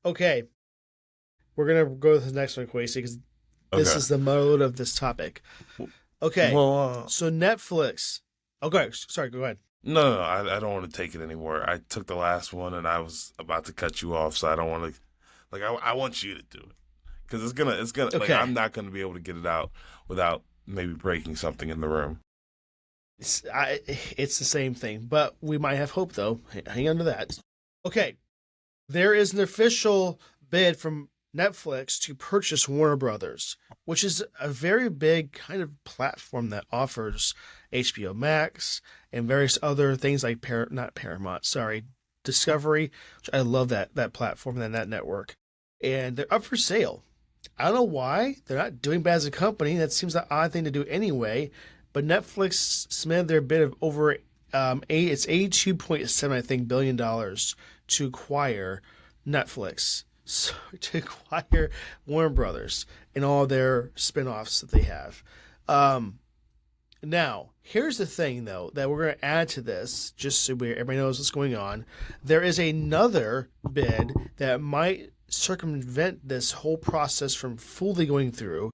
Okay, we're gonna go to the next one, Quasi, because this Okay. is the mode of this topic. Okay, Well, so Netflix. Okay, sorry. Go ahead. no, I don't want to take it anymore. I took the last one and I was about to cut you off, so I don't want to. Like, I want you to do it because it's gonna. Like, Okay, I'm not gonna be able to get it out without maybe breaking something in the room. it's the same thing, but we might have hope though. Hang on to that. Okay, there is an official bid from Netflix to purchase Warner Brothers, which is a very big kind of platform that offers HBO Max and various other things like not Paramount, sorry, Discovery. Which I love that platform and that network, and they're up for sale. I don't know why they're not doing bad as a company. That seems an odd thing to do anyway. But Netflix submitted their bid of over it's $82.7 I think $billion to acquire Netflix, so to acquire Warner Brothers and all their spin-offs that they have. Now, here's the thing though that we're going to add to this, just so everybody knows what's going on. There is another bid that might circumvent this whole process from fully going through,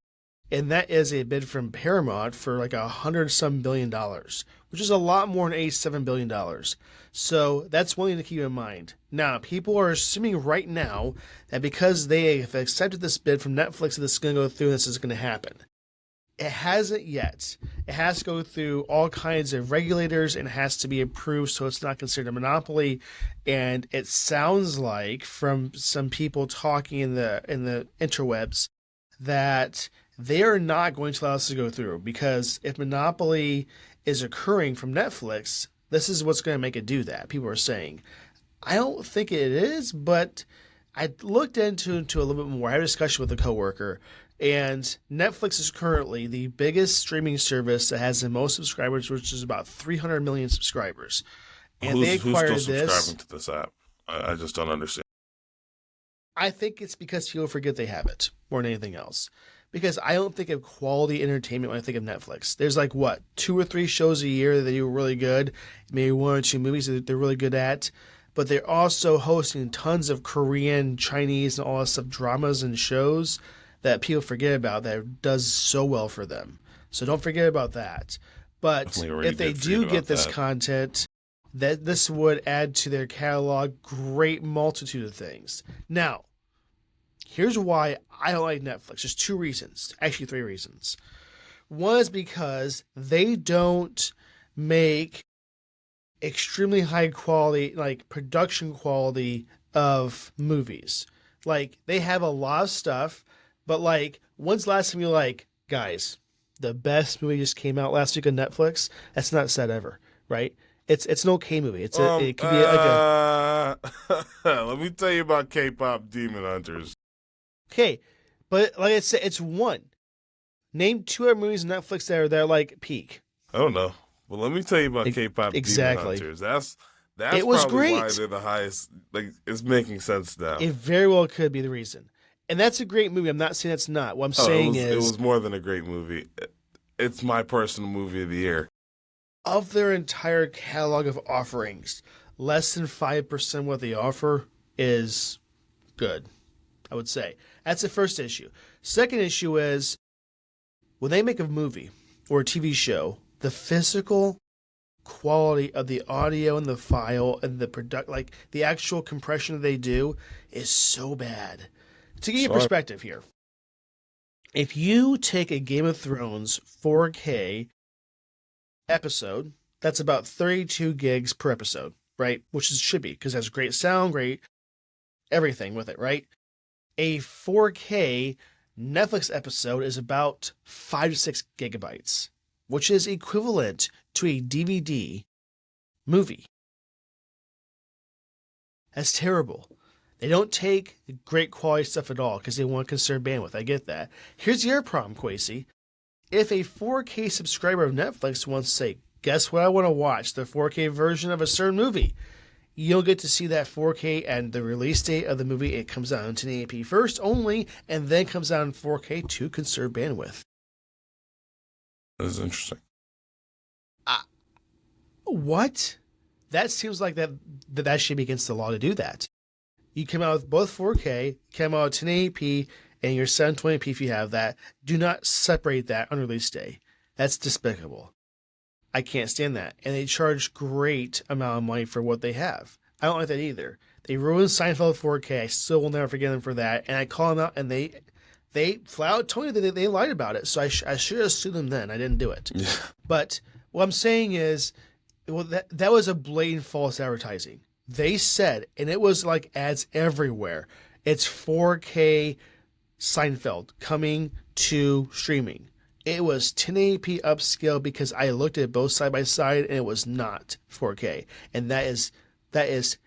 and that is a bid from Paramount for like $100 some billion, which is a lot more than $87 billion. So that's one thing to keep in mind. Now, people are assuming right now that because they have accepted this bid from Netflix, that this is going to go through and this is going to happen. It hasn't yet. It has to go through all kinds of regulators and has to be approved, so it's not considered a monopoly. And it sounds like from some people talking in the interwebs that they are not going to allow us to go through, because if monopoly is occurring from Netflix, this is what's going to make it do that. People are saying. I don't think it is, but I looked into a little bit more. I had a discussion with a coworker, and Netflix is currently the biggest streaming service that has the most subscribers, which is about 300 million subscribers. And they Who's still acquired this. subscribing to this app? I just don't understand. I think it's because people forget they have it more than anything else. Because I don't think of quality entertainment when I think of Netflix. There's like what, 2 or 3 shows a year that do really good, maybe 1 or 2 movies that they're really good at, but they're also hosting tons of Korean, Chinese, and all that stuff, dramas and shows that people forget about that does so well for them. So don't forget about that. But Definitely already if they did do forget get about this that. content, that this would add to their catalog great multitude of things. Now, here's why I don't like Netflix. There's 2 reasons, actually 3 reasons. One is because they don't make extremely high quality, like production quality of movies. Like they have a lot of stuff, but like when's the last time you're like, guys, the best movie just came out last week on Netflix? That's not said ever, right? It's an okay movie. It could be like a Let me tell you about K-pop Demon Hunters. okay, but like I said, it's one. Name two other movies on Netflix that are like peak. I don't know. Well, let me tell you about K-pop Exactly. Demon Hunters. That's It was probably why great. they're the highest. Like, it's making sense now. It very well could be the reason. And that's a great movie. I'm not saying it's not. What I'm saying it is was more than a great movie. It's my personal movie of the year. of their entire catalog of offerings, less than 5% what they offer is good, I would say. That's the first issue. Second issue is when they make a movie or a TV show, the physical quality of the audio and the file and the like the actual compression they do is so bad. To give you perspective here, if you take a Game of Thrones 4K episode, that's about 32 gigs per episode, right? Which should be because it has great sound, great everything with it, right? A 4K Netflix episode is about 5 to 6 gigabytes, which is equivalent to a DVD movie. That's terrible. They don't take great quality stuff at all because they want to conserve bandwidth. I get that. Here's your problem, Quasey. If a 4K subscriber of Netflix wants to say, guess what I want to watch? The 4K version of a certain movie. You'll get to see that 4K and the release date of the movie. It comes out in 1080p first only, and then comes out in 4K to conserve bandwidth. That's interesting. What? That seems like that should be against the law to do that. You come out with both 4K, come out 1080p, and your 720p if you have that. Do not separate that on release day. That's despicable. I can't stand that. And they charge great amount of money for what they have. I don't like that either. They ruined Seinfeld 4K. I still will never forgive them for that. And I call them out, and they flat out told me that they lied about it. So I should have sued them then. I didn't do it. Yeah. But what I'm saying is, well, that was a blatant false advertising. They said, and it was like ads everywhere, it's 4K Seinfeld coming to streaming. It was 1080p upscale because I looked at both side by side and it was not 4K. And that is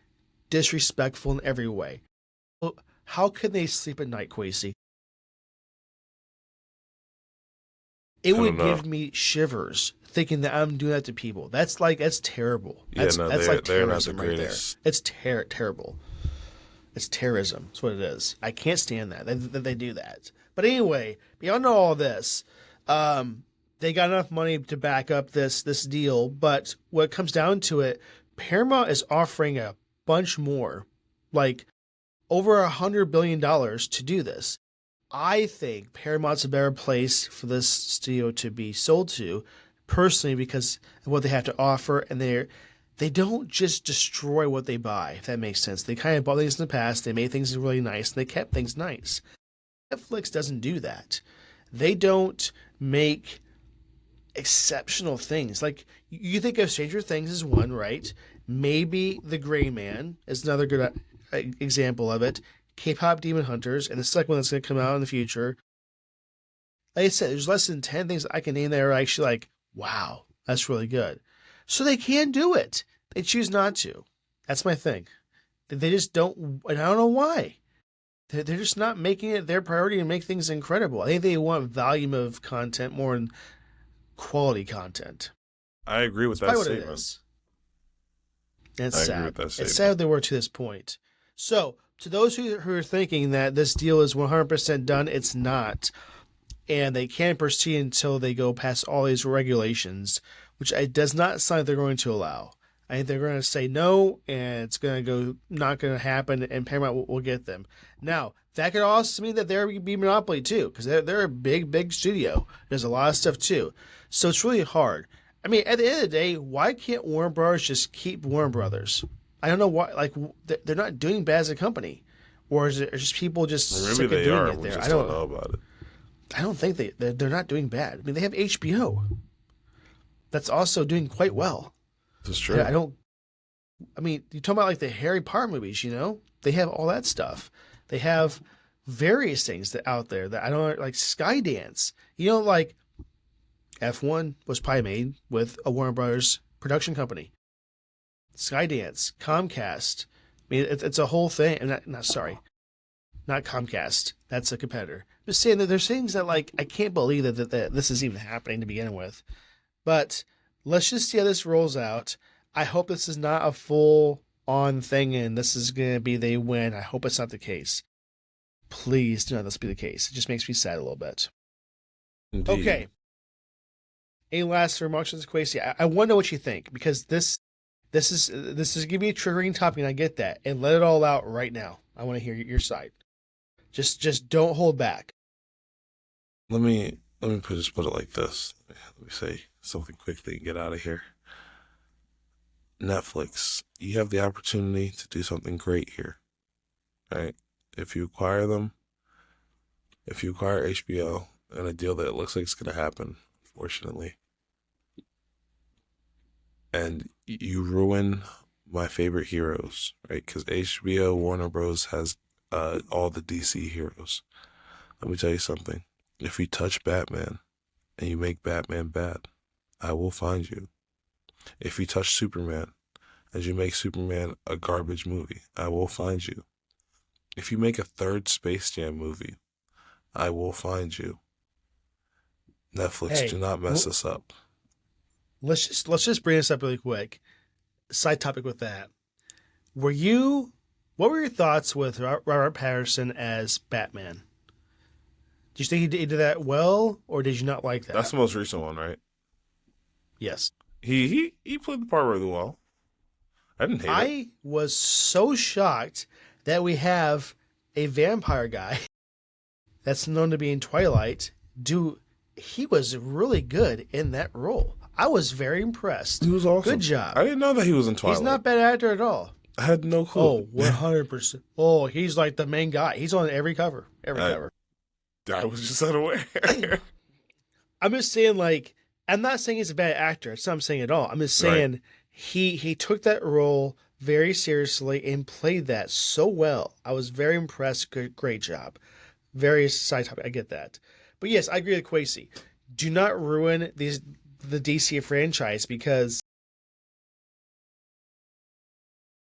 disrespectful in every way. How can they sleep at night, Quasey? It would give me shivers thinking that I'm doing that to people. That's terrible. That's like terrorism right there. It's terrible. It's terrorism. That's what it is. I can't stand that they do that. But anyway, beyond all this, they got enough money to back up this deal. But when it comes down to it, Paramount is offering a bunch more, like over $100 billion to do this. I think Paramount's a better place for this studio to be sold to, personally, because of what they have to offer, and they don't just destroy what they buy, if that makes sense. They kind of bought things in the past, they made things really nice, and they kept things nice. Netflix doesn't do that. They don't make exceptional things. Like, you think of Stranger Things as one, right? Maybe The Gray Man is another good example of it. K-pop Demon Hunters, and the second one that's going to come out in the future. Like I said, there's less than 10 things I can name that are actually like, wow, that's really good. So they can do it. They choose not to. That's my thing. They just don't, and I don't know why. They're just not making it their priority to make things incredible. I think they want volume of content more than quality content. I agree with that statement. It's sad. It's sad they were to this point. So, to those who are thinking that this deal is 100% done, it's not. And they can't proceed until they go past all these regulations, which it does not sound like they're going to allow. I think they're going to say no, and it's going to go not going to happen, and Paramount will get them. Now, that could also mean that they're going to be monopoly too, because they're a big studio. There's a lot of stuff too. So it's really hard. I mean, at the end of the day, why can't Warner Brothers just keep Warner Brothers? I don't know why. Like, they're not doing bad as a company, or is it just people just sick of doing it there? I don't know about it. I don't think they're not doing bad. I mean, they have HBO. That's also doing quite well. That's true. I don't I mean, you talk about like the Harry Potter movies, you know? They have all that stuff. They have various things that out there that I don't like Skydance. You know, like F1 was probably made with a Warner Brothers production company. Skydance, Comcast. I mean, it's a whole thing. Not Comcast. That's a competitor. I'm just saying that there's things that like I can't believe that this is even happening to begin with. But let's just see how this rolls out. I hope this is not a full on thing and this is going to be they win. I hope it's not the case. Please do not let this be the case. It just makes me sad a little bit. Indeed. Okay. A last remarks on this, Quasi. I want to know what you think because this is going to be a triggering topic and I get that. And let it all out right now. I want to hear your side. Just don't hold back. Let me just put it like this. Let me say something quickly and get out of here. Netflix, you have the opportunity to do something great here, right? If you acquire HBO and a deal that looks like it's going to happen, fortunately, and you ruin my favorite heroes, right? Because HBO Warner Bros. Has all the DC heroes. Let me tell you something. If you touch Batman and you make Batman bad, I will find you. If you touch Superman and you make Superman a garbage movie, I will find you. If you make a third Space Jam movie, I will find you. Netflix, Hey, do not mess us up. let's just bring this up really quick. Side topic with that. What were your thoughts with Robert Pattinson as Batman? Do you think he did that well, or did you not like that? That's the most recent one, right? Yes. He played the part really well. I didn't hate it. I was so shocked that we have a vampire guy that's known to be in Twilight. He was really good in that role. I was very impressed. He was awesome. Good job. I didn't know that he was in Twilight. He's not a bad actor at all. I had no clue. Oh, 100%. Oh, he's like the main guy. He's on every cover. Cover. I was just unaware. I'm just saying, like, I'm not saying he's a bad actor. That's not what I'm saying at all. I'm just saying he took that role very seriously and played that so well. I was very impressed. Great job. Very side topic. I get that. But yes, I agree with Quasi. Do not ruin the DC franchise because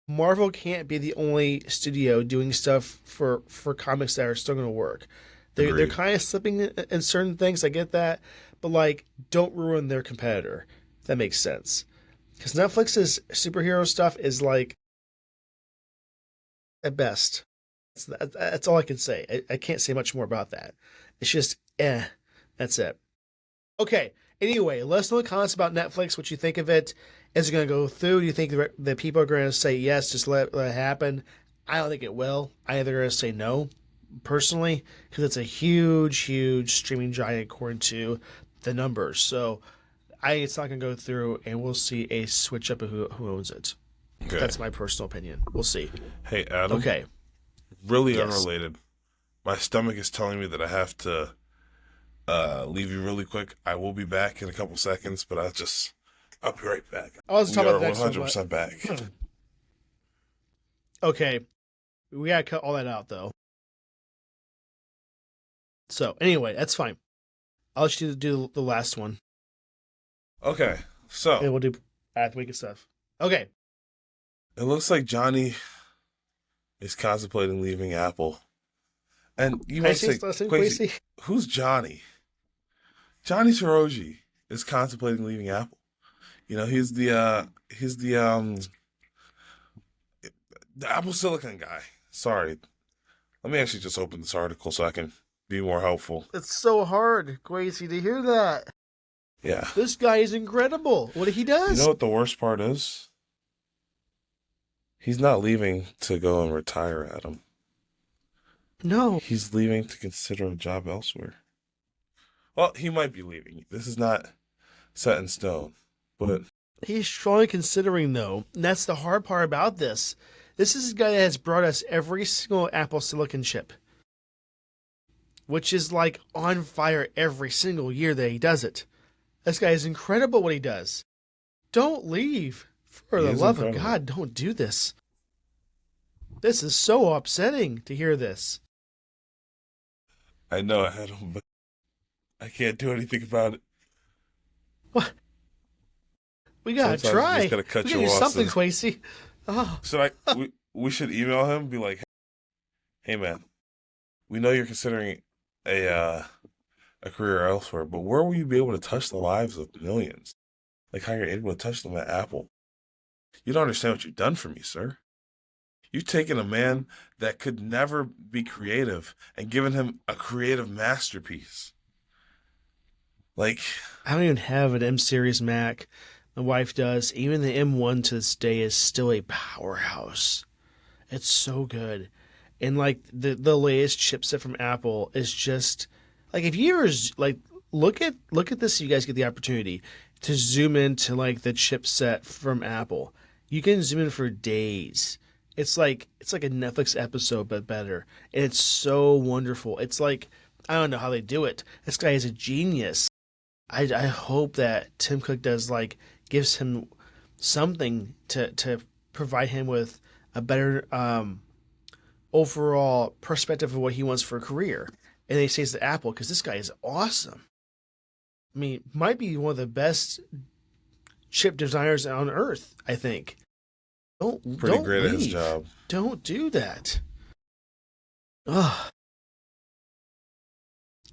Marvel can't be the only studio doing stuff for comics that are still going to work. They're kind of slipping in certain things. I get that, but like, don't ruin their competitor. If that makes sense. Because Netflix's superhero stuff is like at best. That's all I can say. I can't say much more about that. It's just That's it. Okay. Anyway, let us know in the comments about Netflix. What you think of it? Is it going to go through? Do you think the people are going to say yes, just let it happen? I don't think it will. I think they're going to say no, personally, because it's a huge streaming giant according to the numbers. So it's not going to go through, and we'll see a switch up of who owns it. Okay. That's my personal opinion. We'll see. Hey, Adam. Okay. Really unrelated. My stomach is telling me that I have to leave you really quick. I will be back in a couple seconds, but I'll be right back. I was talking about the next 100% back. Okay. We gotta cut all that out, though. So, anyway, that's fine. I'll let you do the last one. Okay, so. And we'll do after week of stuff. Okay. It looks like Johnny is contemplating leaving Apple. And you might say, Quasi, who's Johnny? Johnny Toroji is contemplating leaving Apple. You know, he's the Apple Silicon guy. Sorry. Let me actually just open this article so I can be more helpful. It's so hard, Quasi, to hear that. Yeah. This guy is incredible. What he does. You know what the worst part is? He's not leaving to go and retire, Adam. No. He's leaving to consider a job elsewhere. Well, he might be leaving. This is not set in stone, but he's strongly considering, though. And that's the hard part about this. This is a guy that has brought us every single Apple Silicon chip, which is like on fire every single year that he does it. This guy is incredible what he does. Don't leave. For He the is love of incredible. God, don't do this. This is so upsetting to hear this. I know, Adam, but I can't do anything about it. What? We gotta Sometimes you just try. gotta cut We your gotta do something, losses. Quasey. Oh, Should we should email him, be like, hey man, we know you're considering a career elsewhere, but where will you be able to touch the lives of millions? Like how you're able to touch them at Apple. You don't understand what you've done for me, sir. You've taken a man that could never be creative and given him a creative masterpiece. Like, I don't even have an M series Mac. My wife does. Even the M1 to this day is still a powerhouse. It's so good. And like the latest chipset from Apple is just like if you ever like look at this, you guys get the opportunity to zoom into like the chipset from Apple. You can zoom in for days. It's like a Netflix episode but better. And it's so wonderful. It's like I don't know how they do it. This guy is a genius. I hope that Tim Cook does like gives him something to provide him with a better overall perspective of what he wants for a career. And he stays at Apple because this guy is awesome. I mean, might be one of the best chip designers on earth, I think. pretty Don't great at his leave. job. Don't do that. Ugh.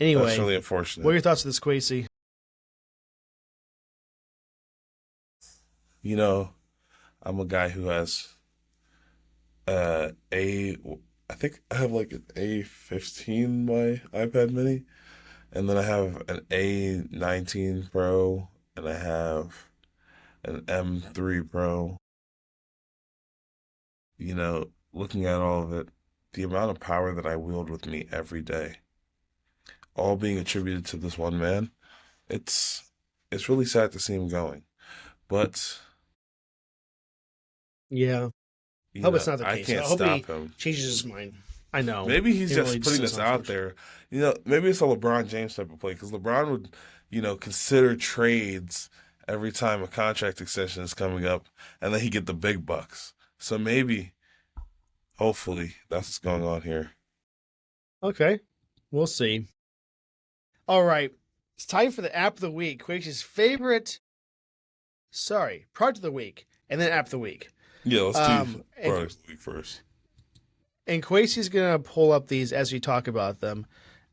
Anyway, That's really what are unfortunate. your thoughts on this, Quasey? You know, I'm a guy who has I think I have like an A15 my iPad mini, and then I have an A19 Pro, and I have an M3 Pro. You know, looking at all of it, the amount of power that I wield with me every day, all being attributed to this one man, it's it's really sad to see him going. But, Yeah. I you hope know, it's not the I case. I can't hope he stop him. changes his mind. I know. Maybe he's It just really putting is this out unfortunate. there. You know, maybe it's a LeBron James type of play because LeBron would, consider trades every time a contract extension is coming up, and then he get the big bucks. So maybe, hopefully, that's what's going on here. Okay. We'll see. All right. It's time for the app of the week. Quake's favorite, product of the week, and then app of the week. Yeah, let's do And, products of the week first. and Quasey's going to pull up these as we talk about them.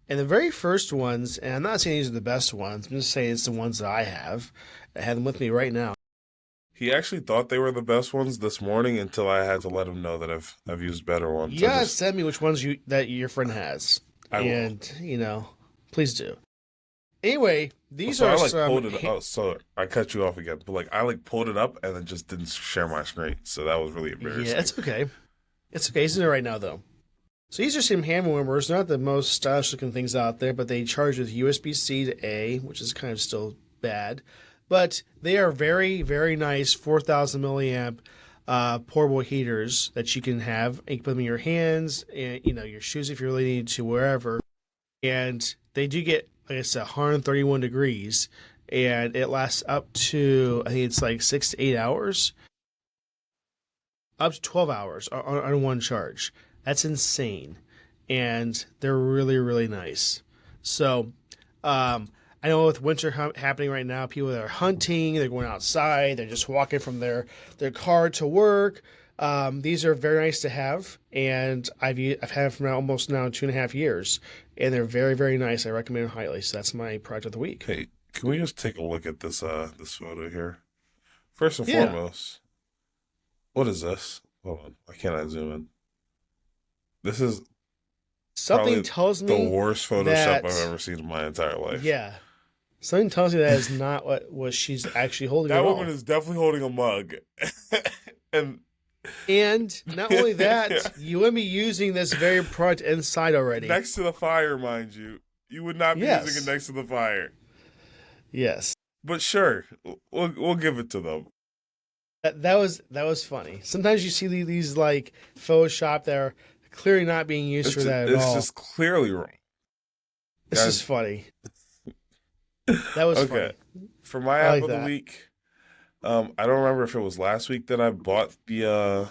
And the very first ones, and I'm not saying these are the best ones, I'm just saying it's the ones that I have. I have them with me right now. He actually thought they were the best ones this morning until I had to let him know that I've used better ones. You gotta send me which ones that your friend has. I will. And, please do. Anyway, these So are I like some. pulled it. Oh, so I cut you off again, but like I like pulled it up and then just didn't share my screen, so that was really embarrassing. Yeah, it's okay. It's okay. It's in there right now, though. So these are some hand warmers. Not the most stylish looking things out there, but they charge with USB-C to A, which is kind of still bad. But they are very, very nice 4,000 milliamp portable heaters that you can have. You can put them in your hands, and your shoes if you really need to, wherever. And they do get, like I said, 131 degrees, and it lasts up to, I think it's like 6 to 8 hours, up to 12 hours on one charge. That's insane. And they're really, really nice. So, I know with winter happening right now, people that are hunting, they're going outside, they're just walking from their car to work. These are very nice to have, and I've had them for almost now 2.5 years, and they're very, very nice. I recommend them highly. So that's my product of the week. Hey, can we just take a look at this photo here? First and Yeah. foremost, what is this? Hold on, why can't I zoom in? This is Something probably tells the me worst Photoshop that- I've ever seen in my entire life. yeah. Something tells me that is not what she's actually holding That at woman all. is definitely holding a mug. And And not only that, you would be using this very product inside already. next to the fire, mind you. You would not be Yes. using it next to the fire. Yes. But sure, we'll give it to them. That was funny. Sometimes you see these like Photoshop that are clearly not being used for that at It's all. just clearly wrong. This guys- is funny. That was Okay. funny. For my I app like of the that. week, I don't remember if it was last week that I bought the You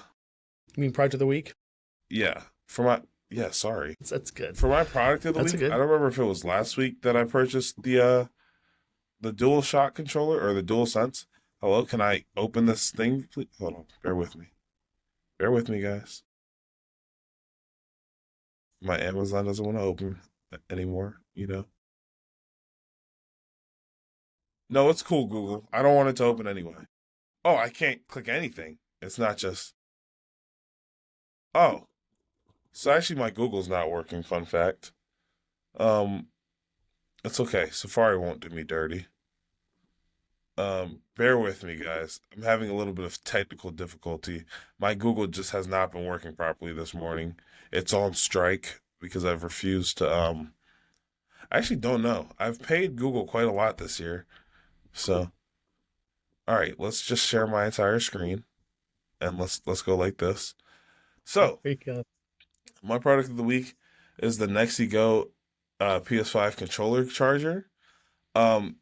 mean product of the week? yeah, for my yeah, sorry. That's good. For my product of the That's week, good. I don't remember if it was last week that I purchased the Dual Shock controller or the Dual Sense. Hello, can I open this thing, please? Hold on, bear with me. Bear with me, guys. My Amazon doesn't want to open anymore, you know. No, it's cool, Google. I don't want it to open anyway. Oh, I can't click anything. It's not just. Oh, so actually my Google's not working, fun fact. Um, it's okay. Safari won't do me dirty. Bear with me, guys. I'm having a little bit of technical difficulty. My Google just has not been working properly this morning. It's on strike because I've refused to I actually don't know. I've paid Google quite a lot this year. So, all right, let's just share my entire screen and let's go like this. So, There you go. my product of the week is the Nexi Go PS5 controller charger. Um,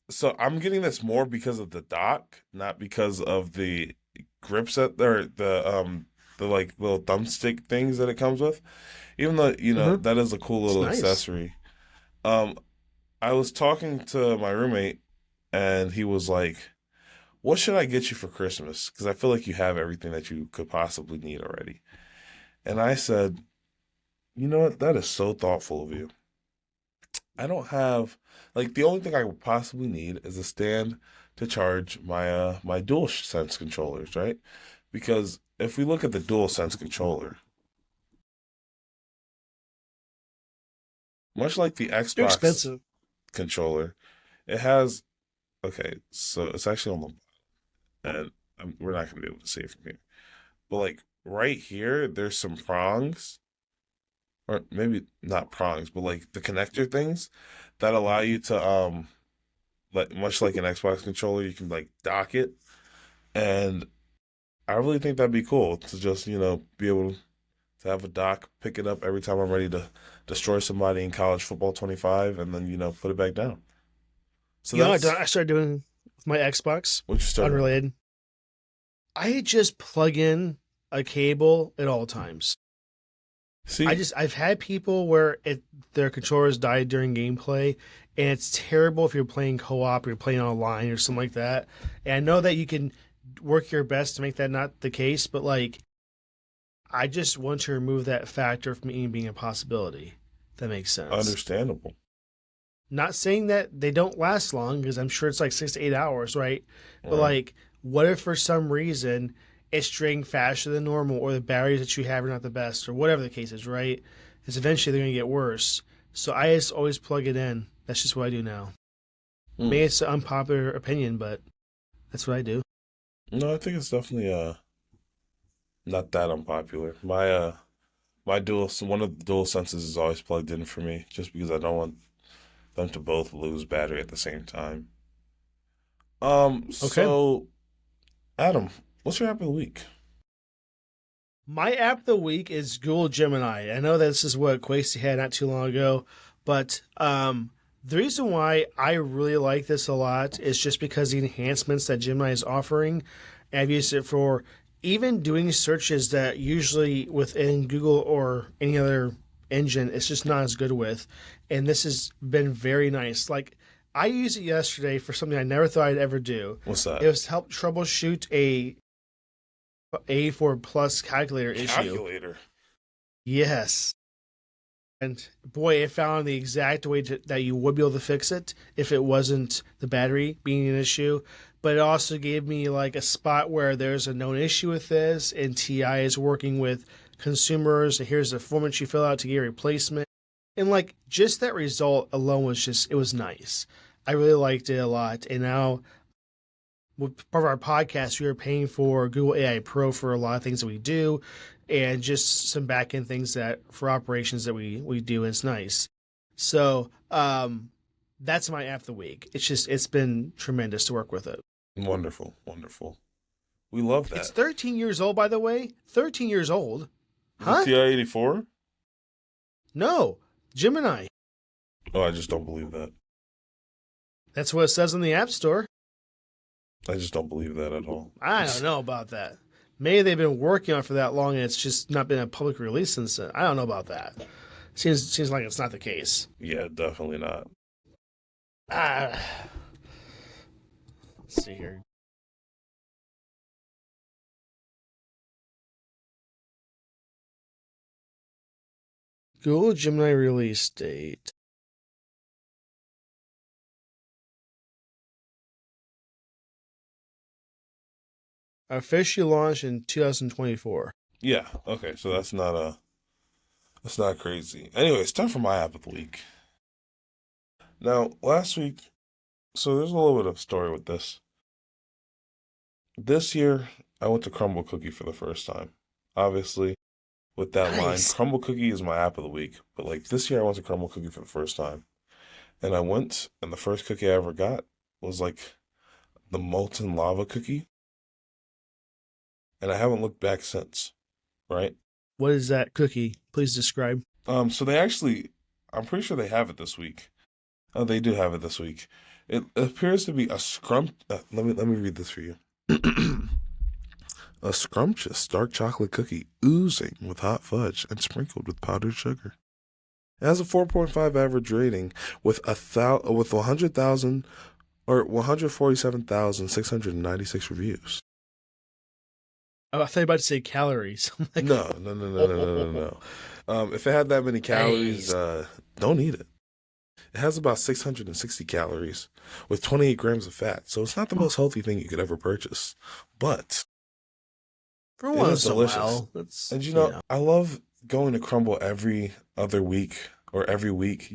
so I'm getting this more because of the dock, not because of the grip set or the like little thumbstick things that it comes with. Even though, Mhm. that is a cool It's little nice. accessory. Um, I was talking to my roommate and he was like, "What should I get you for Christmas? Because I feel like you have everything that you could possibly need already." And I said, "You know what? That is so thoughtful of you. I don't have like the only thing I would possibly need is a stand to charge my Dual Sense controllers, right? Because if we look at the Dual Sense controller, much like the They're Xbox expensive. controller, it has okay, so it's actually on the and we're not gonna be able to see it from here, but like right here, there's some prongs, or maybe not prongs, but like the connector things that allow you to like much like an Xbox controller, you can like dock it. And I really think that'd be cool to just, be able to have a dock, pick it up every time I'm ready to destroy somebody in college football 25 and then, put it back down. So You know what that's I started doing with my Xbox? what you started on. Unrelated. I just plug in a cable at all times. See, I've had people where their controllers died during gameplay, and it's terrible if you're playing co-op or you're playing online or something like that. And I know that you can work your best to make that not the case, but like I just want to remove that factor from even being a possibility. If that makes sense. understandable. Not saying that they don't last long, because I'm sure it's like 6 to 8 hours, right? But Right. like, what if for some reason it's draining faster than normal, or the batteries that you have are not the best, or whatever the case is, right? Because eventually they're going to get worse. So I just always plug it in. That's just what I do now. Hmm. Maybe it's an unpopular opinion, but that's what I do. No, I think it's definitely not that unpopular. My dual one of the dual senses is always plugged in for me just because I don't want them to both lose battery at the same time. Okay. So Adam, what's your app of the week? My app of the week is Google Gemini. I know this is what Quasey had not too long ago, but the reason why I really like this a lot is just because the enhancements that Gemini is offering. I've used it for even doing searches that usually within Google or any other engine it's just not as good with. And this has been very nice. Like I used it yesterday for something I never thought I'd ever do. What's that? It was to help troubleshoot a A4 Plus calculator issue. Calculator. Yes. And boy, it found the exact way that you would be able to fix it if it wasn't the battery being an issue. But it also gave me like a spot where there's a known issue with this, and TI is working with consumers. And here's the form that you fill out to get a replacement. And like just that result alone was it was nice. I really liked it a lot. And now with part of our podcast, we are paying for Google AI Pro for a lot of things that we do, and just some back end things that for operations that we do. And it's nice. So that's my app of the week. It's been tremendous to work with it. Wonderful, wonderful. We love It's that. 13 years old, by the way. 13 years old. The Huh? TI-84? No, Gemini. Oh, I just don't believe that. That's what it says in the App Store. I just don't believe that at all. I don't know about that. Maybe they've been working on it for that long and it's just not been a public release since then. I don't know about that. Seems like it's not the case. Yeah, definitely not. Ah, let's see here. Google Gemini release date. Officially launched in 2024. Yeah, okay, so that's not crazy. Anyway, it's time for my app of the week. Now, last week, so there's a little bit of story with this. This year, I went to Crumble Cookie for the first time. Obviously, with that Nice. line, Crumble Cookie is my app of the week. But like this year, I went to Crumble Cookie for the first time. And I went, and the first cookie I ever got was like the molten lava cookie. And I haven't looked back since, right? What is that cookie? Please describe. So they actually, I'm pretty sure they have it this week. Oh, they do have it this week. It appears to be a let me read this for you. A scrumptious dark chocolate cookie oozing with hot fudge and sprinkled with powdered sugar. It has a 4.5 average rating with 100,000 or 147,696 reviews. Oh, I thought you were about to say calories. I'm like, No. If it had that many calories, don't eat it. It has about 660 calories with 28 grams of fat, so it's not the most healthy thing you could ever purchase. But for it once is in a delicious. while. That's, And I love going to Crumble every other week or every week.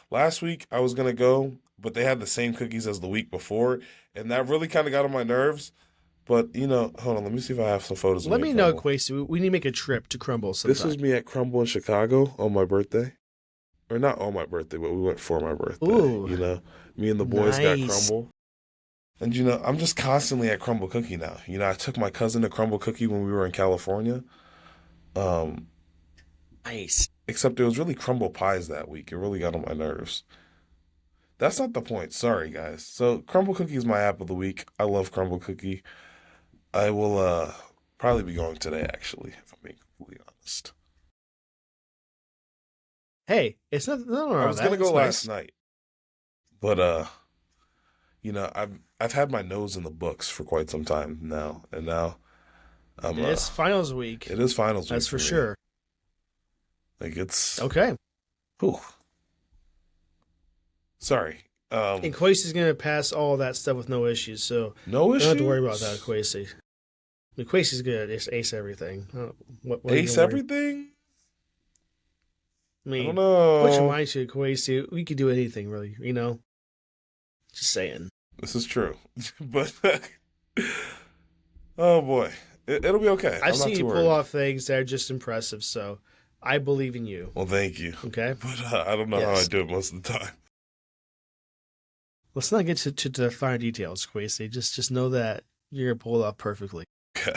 Last week I was gonna go, but they had the same cookies as the week before, and that really kind of got on my nerves. But hold on, let me see if I have some photos of let me me at know, Crumble. Quasi. We need to make a trip to Crumble sometime. This was me at Crumble in Chicago on my birthday. Or not on my birthday, but we went for my birthday. Ooh, Me and the boys got nice. Crumble. And I'm just constantly at Crumble Cookie now. I took my cousin to Crumble Cookie when we were in California. Um, Nice. Except it was really crumble pies that week. It really got on my nerves. That's not the point. Sorry, guys. So Crumble Cookie is my app of the week. I love Crumble Cookie. I will probably be going today, actually, if I'm being completely honest. Hey, it's nothing wrong with that. I was gonna go It's last nice. night, but I've had my nose in the books for quite some time now, and now It's finals week. it is finals week. That's for me. sure. Like it's Okay. whew. Sorry. And Quasi's going to pass all of that stuff with no issues, so No issues. don't have to worry about that, Quasi. Quasi's good. It's ace everything. What are you Ace gonna worry? everything. I I mean, don't know. put your mind to it, Quasi. We could do anything, really. Just saying. This is true, but oh boy, it'll be okay. I've I'm not seen too you worried. pull off things that are just impressive, so I believe in you. Well, thank you, Okay? but I don't know how I Yes. do it most of the time. Let's not get to the finer details, Quasi. Just know that you're going to pull it off perfectly. Okay.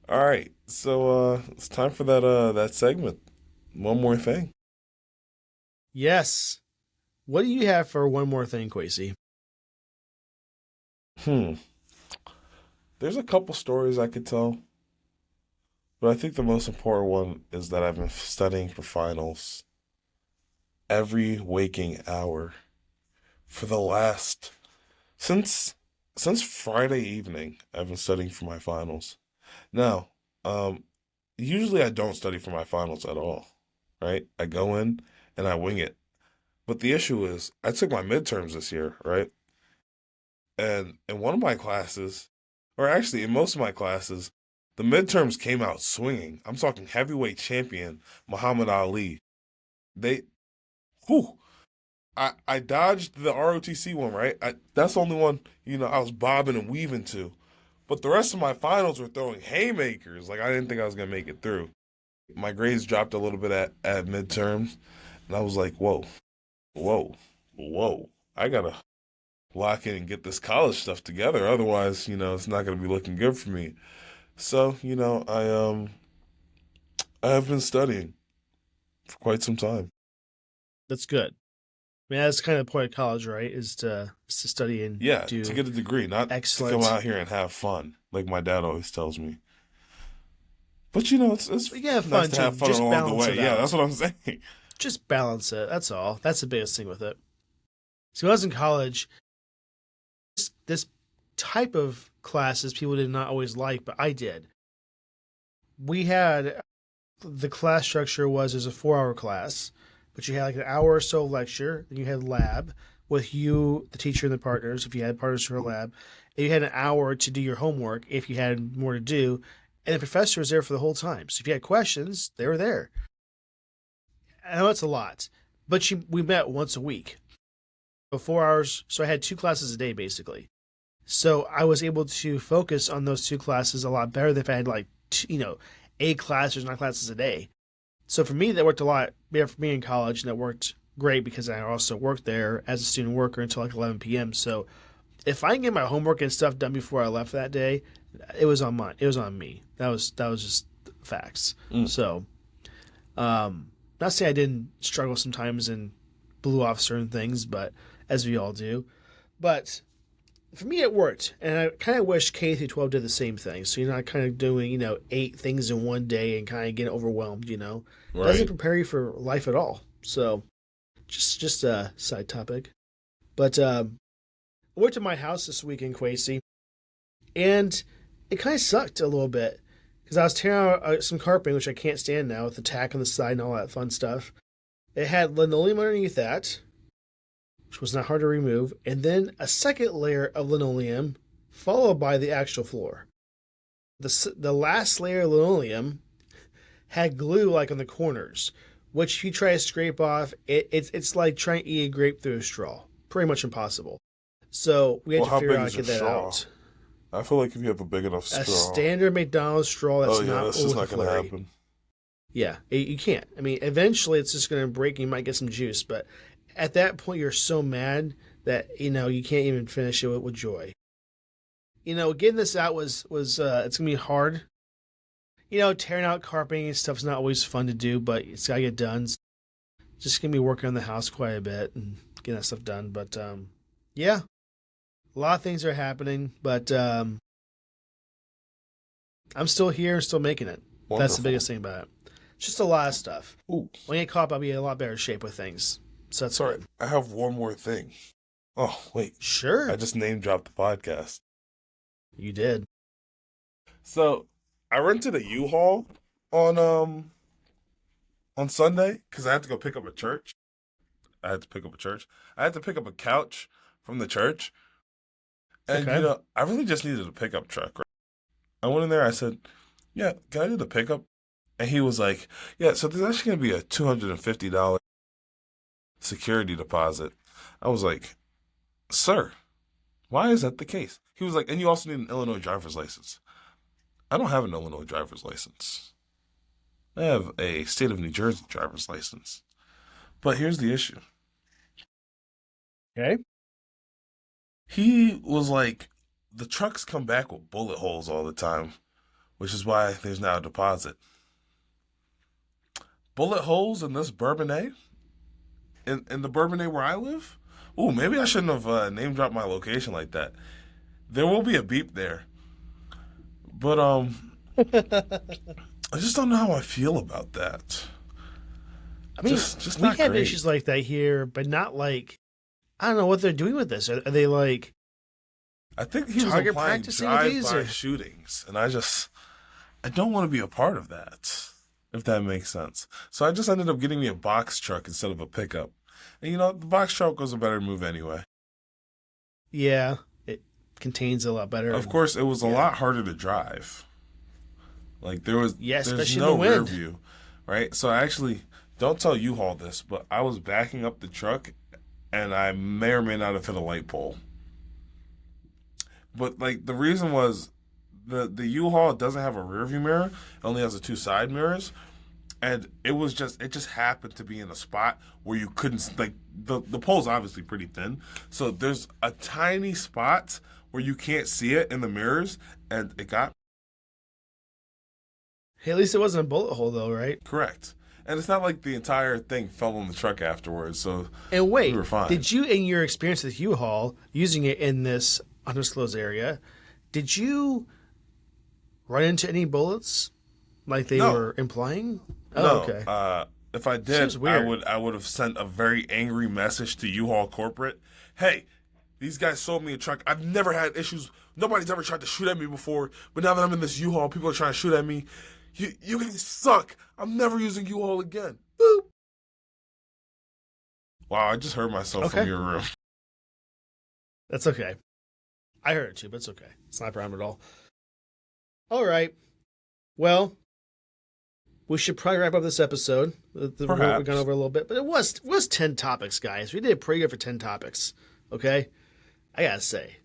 All right, so it's time for that segment. One more thing. Yes. What do you have for one more thing, Quasi? There's a couple stories I could tell, but I think the most important one is that I've been studying for finals every waking hour for the last since Friday evening. I've been studying for my finals. Now, usually I don't study for my finals at all, right? I go in and I wing it. But the issue is I took my midterms this year, right? And in one of my classes, or actually in most of my classes, the midterms came out swinging. I'm talking heavyweight champion Muhammad Ali. They, whew, I dodged the ROTC one, right? That's the only one, I was bobbing and weaving to. But the rest of my finals were throwing haymakers. Like, I didn't think I was going to make it through. My grades dropped a little bit at midterms. And I was like, whoa. I got to lock in and get this college stuff together. Otherwise, it's not going to be looking good for me. So, I have been studying for quite some time. That's good. mean, that's kind of the point of college, right? Is to study and Yeah, do to get a degree, not to come excellent. out here and have fun, like my dad always tells me. But you know, it's But you can have nice fun to too. have fun Just along the balance way. it Yeah, that's out. what I'm saying. Just balance it. That's all. That's the biggest thing with it. So when I was in college, this type of classes people did not always like, but I did. We had the class structure was as a 4 hour class, but you had like an hour or so of lecture, then you had lab with you, the teacher, and the partners, if you had partners for a lab. And you had an hour to do your homework if you had more to do. And the professor was there for the whole time. So if you had questions, they were there. I know it's a lot, but we met once a week for 4 hours. So I had two classes a day basically. So I was able to focus on those two classes a lot better than if I had like, 8 classes, 9 classes a day. So for me, that worked a lot better for me in college, and that worked great because I also worked there as a student worker until like 11 p.m. So if I can get my homework and stuff done before I left that day, it was on me. That was just facts. Mm. So not saying I didn't struggle sometimes and blew off certain things, but as we all do. But for me, it worked, and I kind of wish K through 12 did the same thing. So you're not kind of doing 8 things in one day and kind of getting overwhelmed. Doesn't Right. prepare you for life at all. So just a side topic. But I went to my house this weekend, Quasi, and it kind of sucked a little bit because I was tearing out some carpeting, which I can't stand now with the tack on the side and all that fun stuff. It had linoleum underneath that, which was not hard to remove, and then a second layer of linoleum, followed by the actual floor. The last layer of linoleum had glue like on the corners, which if you try to scrape off, it's like trying to eat a grape through a straw. Pretty much impossible. So we had Well, to how figure big out how is to your get that straw? out. I feel like if you have a big enough A straw, standard McDonald's straw oh that's yeah, not that's just with a not gonna flurry. happen. Yeah, you can't. I mean, eventually it's just going to break. You might get some juice, but at that point you're so mad that you can't even finish it with joy. Getting this out was it's gonna be hard. Tearing out carpeting and stuff's not always fun to do, but it's gotta get done. Just gonna be working on the house quite a bit and getting that stuff done. But yeah, a lot of things are happening, but I'm still here, still making it. That's the Wonderful. biggest thing about it. It's just a lot of stuff. Ooh, When I get caught up, I'll be in a lot better shape with things. So that's sorry, good. I have one more thing. Oh wait, Sure, I just name dropped the podcast. you did. So I rented a U-Haul on Sunday because I had to go pick up a church. I had to pick up a church. I had to pick up a couch from the church, and Okay. I really just needed a pickup truck. Right? I went in there. I said, "Yeah, can I do the pickup?" And he was like, "Yeah, so there's actually gonna be a $250 security deposit." I was like, "Sir, why is that the case?" He was like, "And you also need an Illinois driver's license." I don't have an Illinois driver's license. I have a state of New Jersey driver's license. But here's the issue. Okay. He was like, the trucks come back with bullet holes all the time, which is why there's now a deposit. Bullet holes in this Bourbonnais? In the Bourbonnais where I live? Ooh, maybe I shouldn't have name dropped my location like that. There will be a beep there. But I just don't know how I feel about that. I mean, Just we not have great. issues like that here, but not like I don't know what they're doing with this. Are they like I think he was target implying practicing with these, drive-by or shootings, and I don't want to be a part of that, if that makes sense. So I just ended up getting me a box truck instead of a pickup. And the box truck was a better move anyway. yeah, it contains a lot better. Of And, course, it was a yeah, lot harder to drive. Like yeah, there's especially in the no rear wind. view, right? So I actually don't tell U-Haul this, but I was backing up the truck, and I may or may not have hit a light pole. But like the reason was the U-Haul doesn't have a rear view mirror; it only has the two side mirrors, and it just happened to be in a spot where you couldn't like the pole's obviously pretty thin, so there's a tiny spot where you can't see it in the mirrors, and it got Hey, at least it wasn't a bullet hole though, right? correct. And it's not like the entire thing fell on the truck afterwards, so And wait, we were fine. did you, in your experience with U-Haul, using it in this undisclosed area, did you run into any bullets like they No. were implying? No, Oh, okay. if I did, Seems weird. I would have sent a very angry message to U-Haul corporate. Hey, these guys sold me a truck. I've never had issues. Nobody's ever tried to shoot at me before, but now that I'm in this U-Haul, people are trying to shoot at me. You guys suck. I'm never using U-Haul again. Boop. Wow, I just heard myself Okay. from your room. That's okay. I heard it too, but it's okay. It's not a problem at all. All right. Well, we should probably wrap up this episode. We've gone Perhaps. over a little bit, but it was 10 topics, guys. We did pretty good for 10 topics. Okay? I gotta say.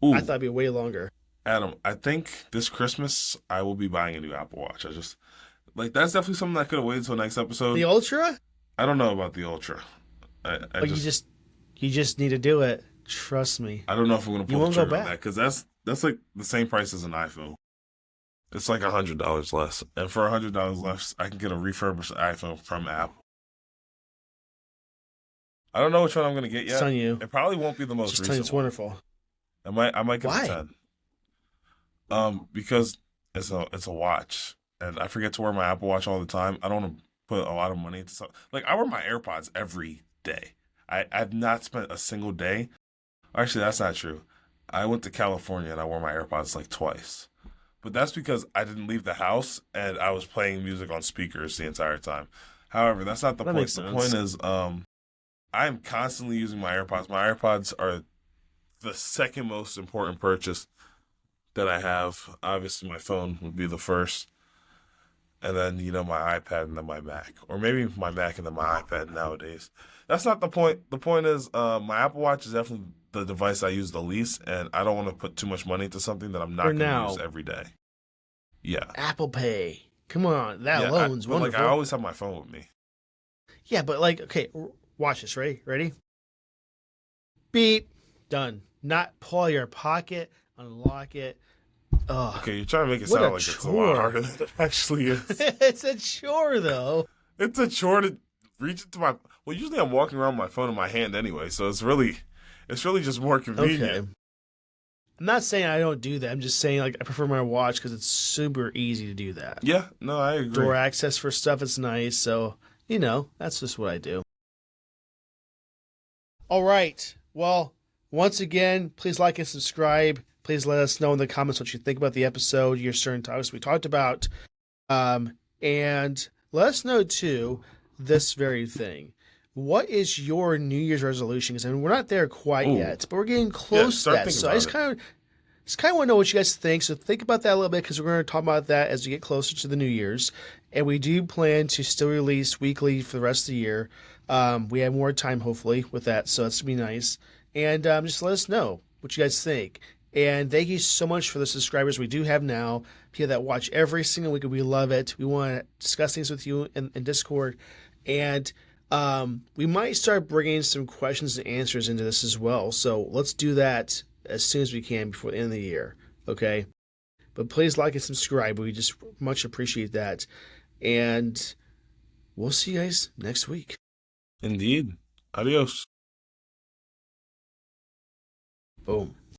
Ooh, I thought it'd be way longer. Adam, I think this Christmas I will be buying a new Apple Watch. I just that's definitely something that could have waited until next episode. The Ultra? I don't know about the Ultra. I Oh, you just need to do it. Trust me. I don't know if I'm gonna You pull the won't go trigger on back. that because that's like the same price as an iPhone. It's like $100 less, and for $100 less, I can get a refurbished iPhone from Apple. I don't know which one I'm gonna get It's yet. on you. It probably won't be the most Just tell you recent it's one. wonderful. I might get Why? the 10. Because it's a watch, and I forget to wear my Apple Watch all the time. I don't want to put a lot of money into something. Like I wear my AirPods every day. I've not spent a single day. Actually, that's not true. I went to California and I wore my AirPods like twice. But that's because I didn't leave the house and I was playing music on speakers the entire time. However, that's not the That point. makes The sense. point is, I am constantly using my AirPods. My AirPods are the second most important purchase that I have. Obviously, my phone would be the first. And then, my iPad and then my Mac. Or maybe my Mac and then my iPad nowadays. That's not the point. The point is, my Apple Watch is definitely the device I use the least, and I don't want to put too much money into something that I'm not For going to now. use every day. Yeah. Apple Pay. Come on. That Yeah, alone's but wonderful. I always have my phone with me. Yeah, but okay, watch this. Ready? Beep. Done. Not pull out your pocket, unlock it. Ugh. Okay, you're trying to make it What sound a like it's a chore. lot harder than it actually is. It's a chore, though. It's a chore to reach into my. Well, usually I'm walking around with my phone in my hand anyway, so it's really just more convenient. Okay. I'm not saying I don't do that. I'm just saying I prefer my watch because it's super easy to do that. Yeah, no, I agree. Door access for stuff is nice, so that's just what I do. All right. Well, once again, please like and subscribe. Please let us know in the comments what you think about the episode, your certain topics we talked about, and let us know too this very thing. What is your New Year's resolution? Because we're not there quite Ooh. yet, but we're getting close to start that. thinking So I about just kind of want to know what you guys think. So think about that a little bit because we're going to talk about that as we get closer to the New Year's. And we do plan to still release weekly for the rest of the year. We have more time, hopefully, with that. So that's going to be nice. And just let us know what you guys think. And thank you so much for the subscribers we do have now. People that watch every single week. We love it. We want to discuss things with you in Discord. And we might start bringing some questions and answers into this as well. So let's do that as soon as we can before the end of the year. Okay? But please like and subscribe. We just much appreciate that. And we'll see you guys next week. Indeed. Adios. Boom.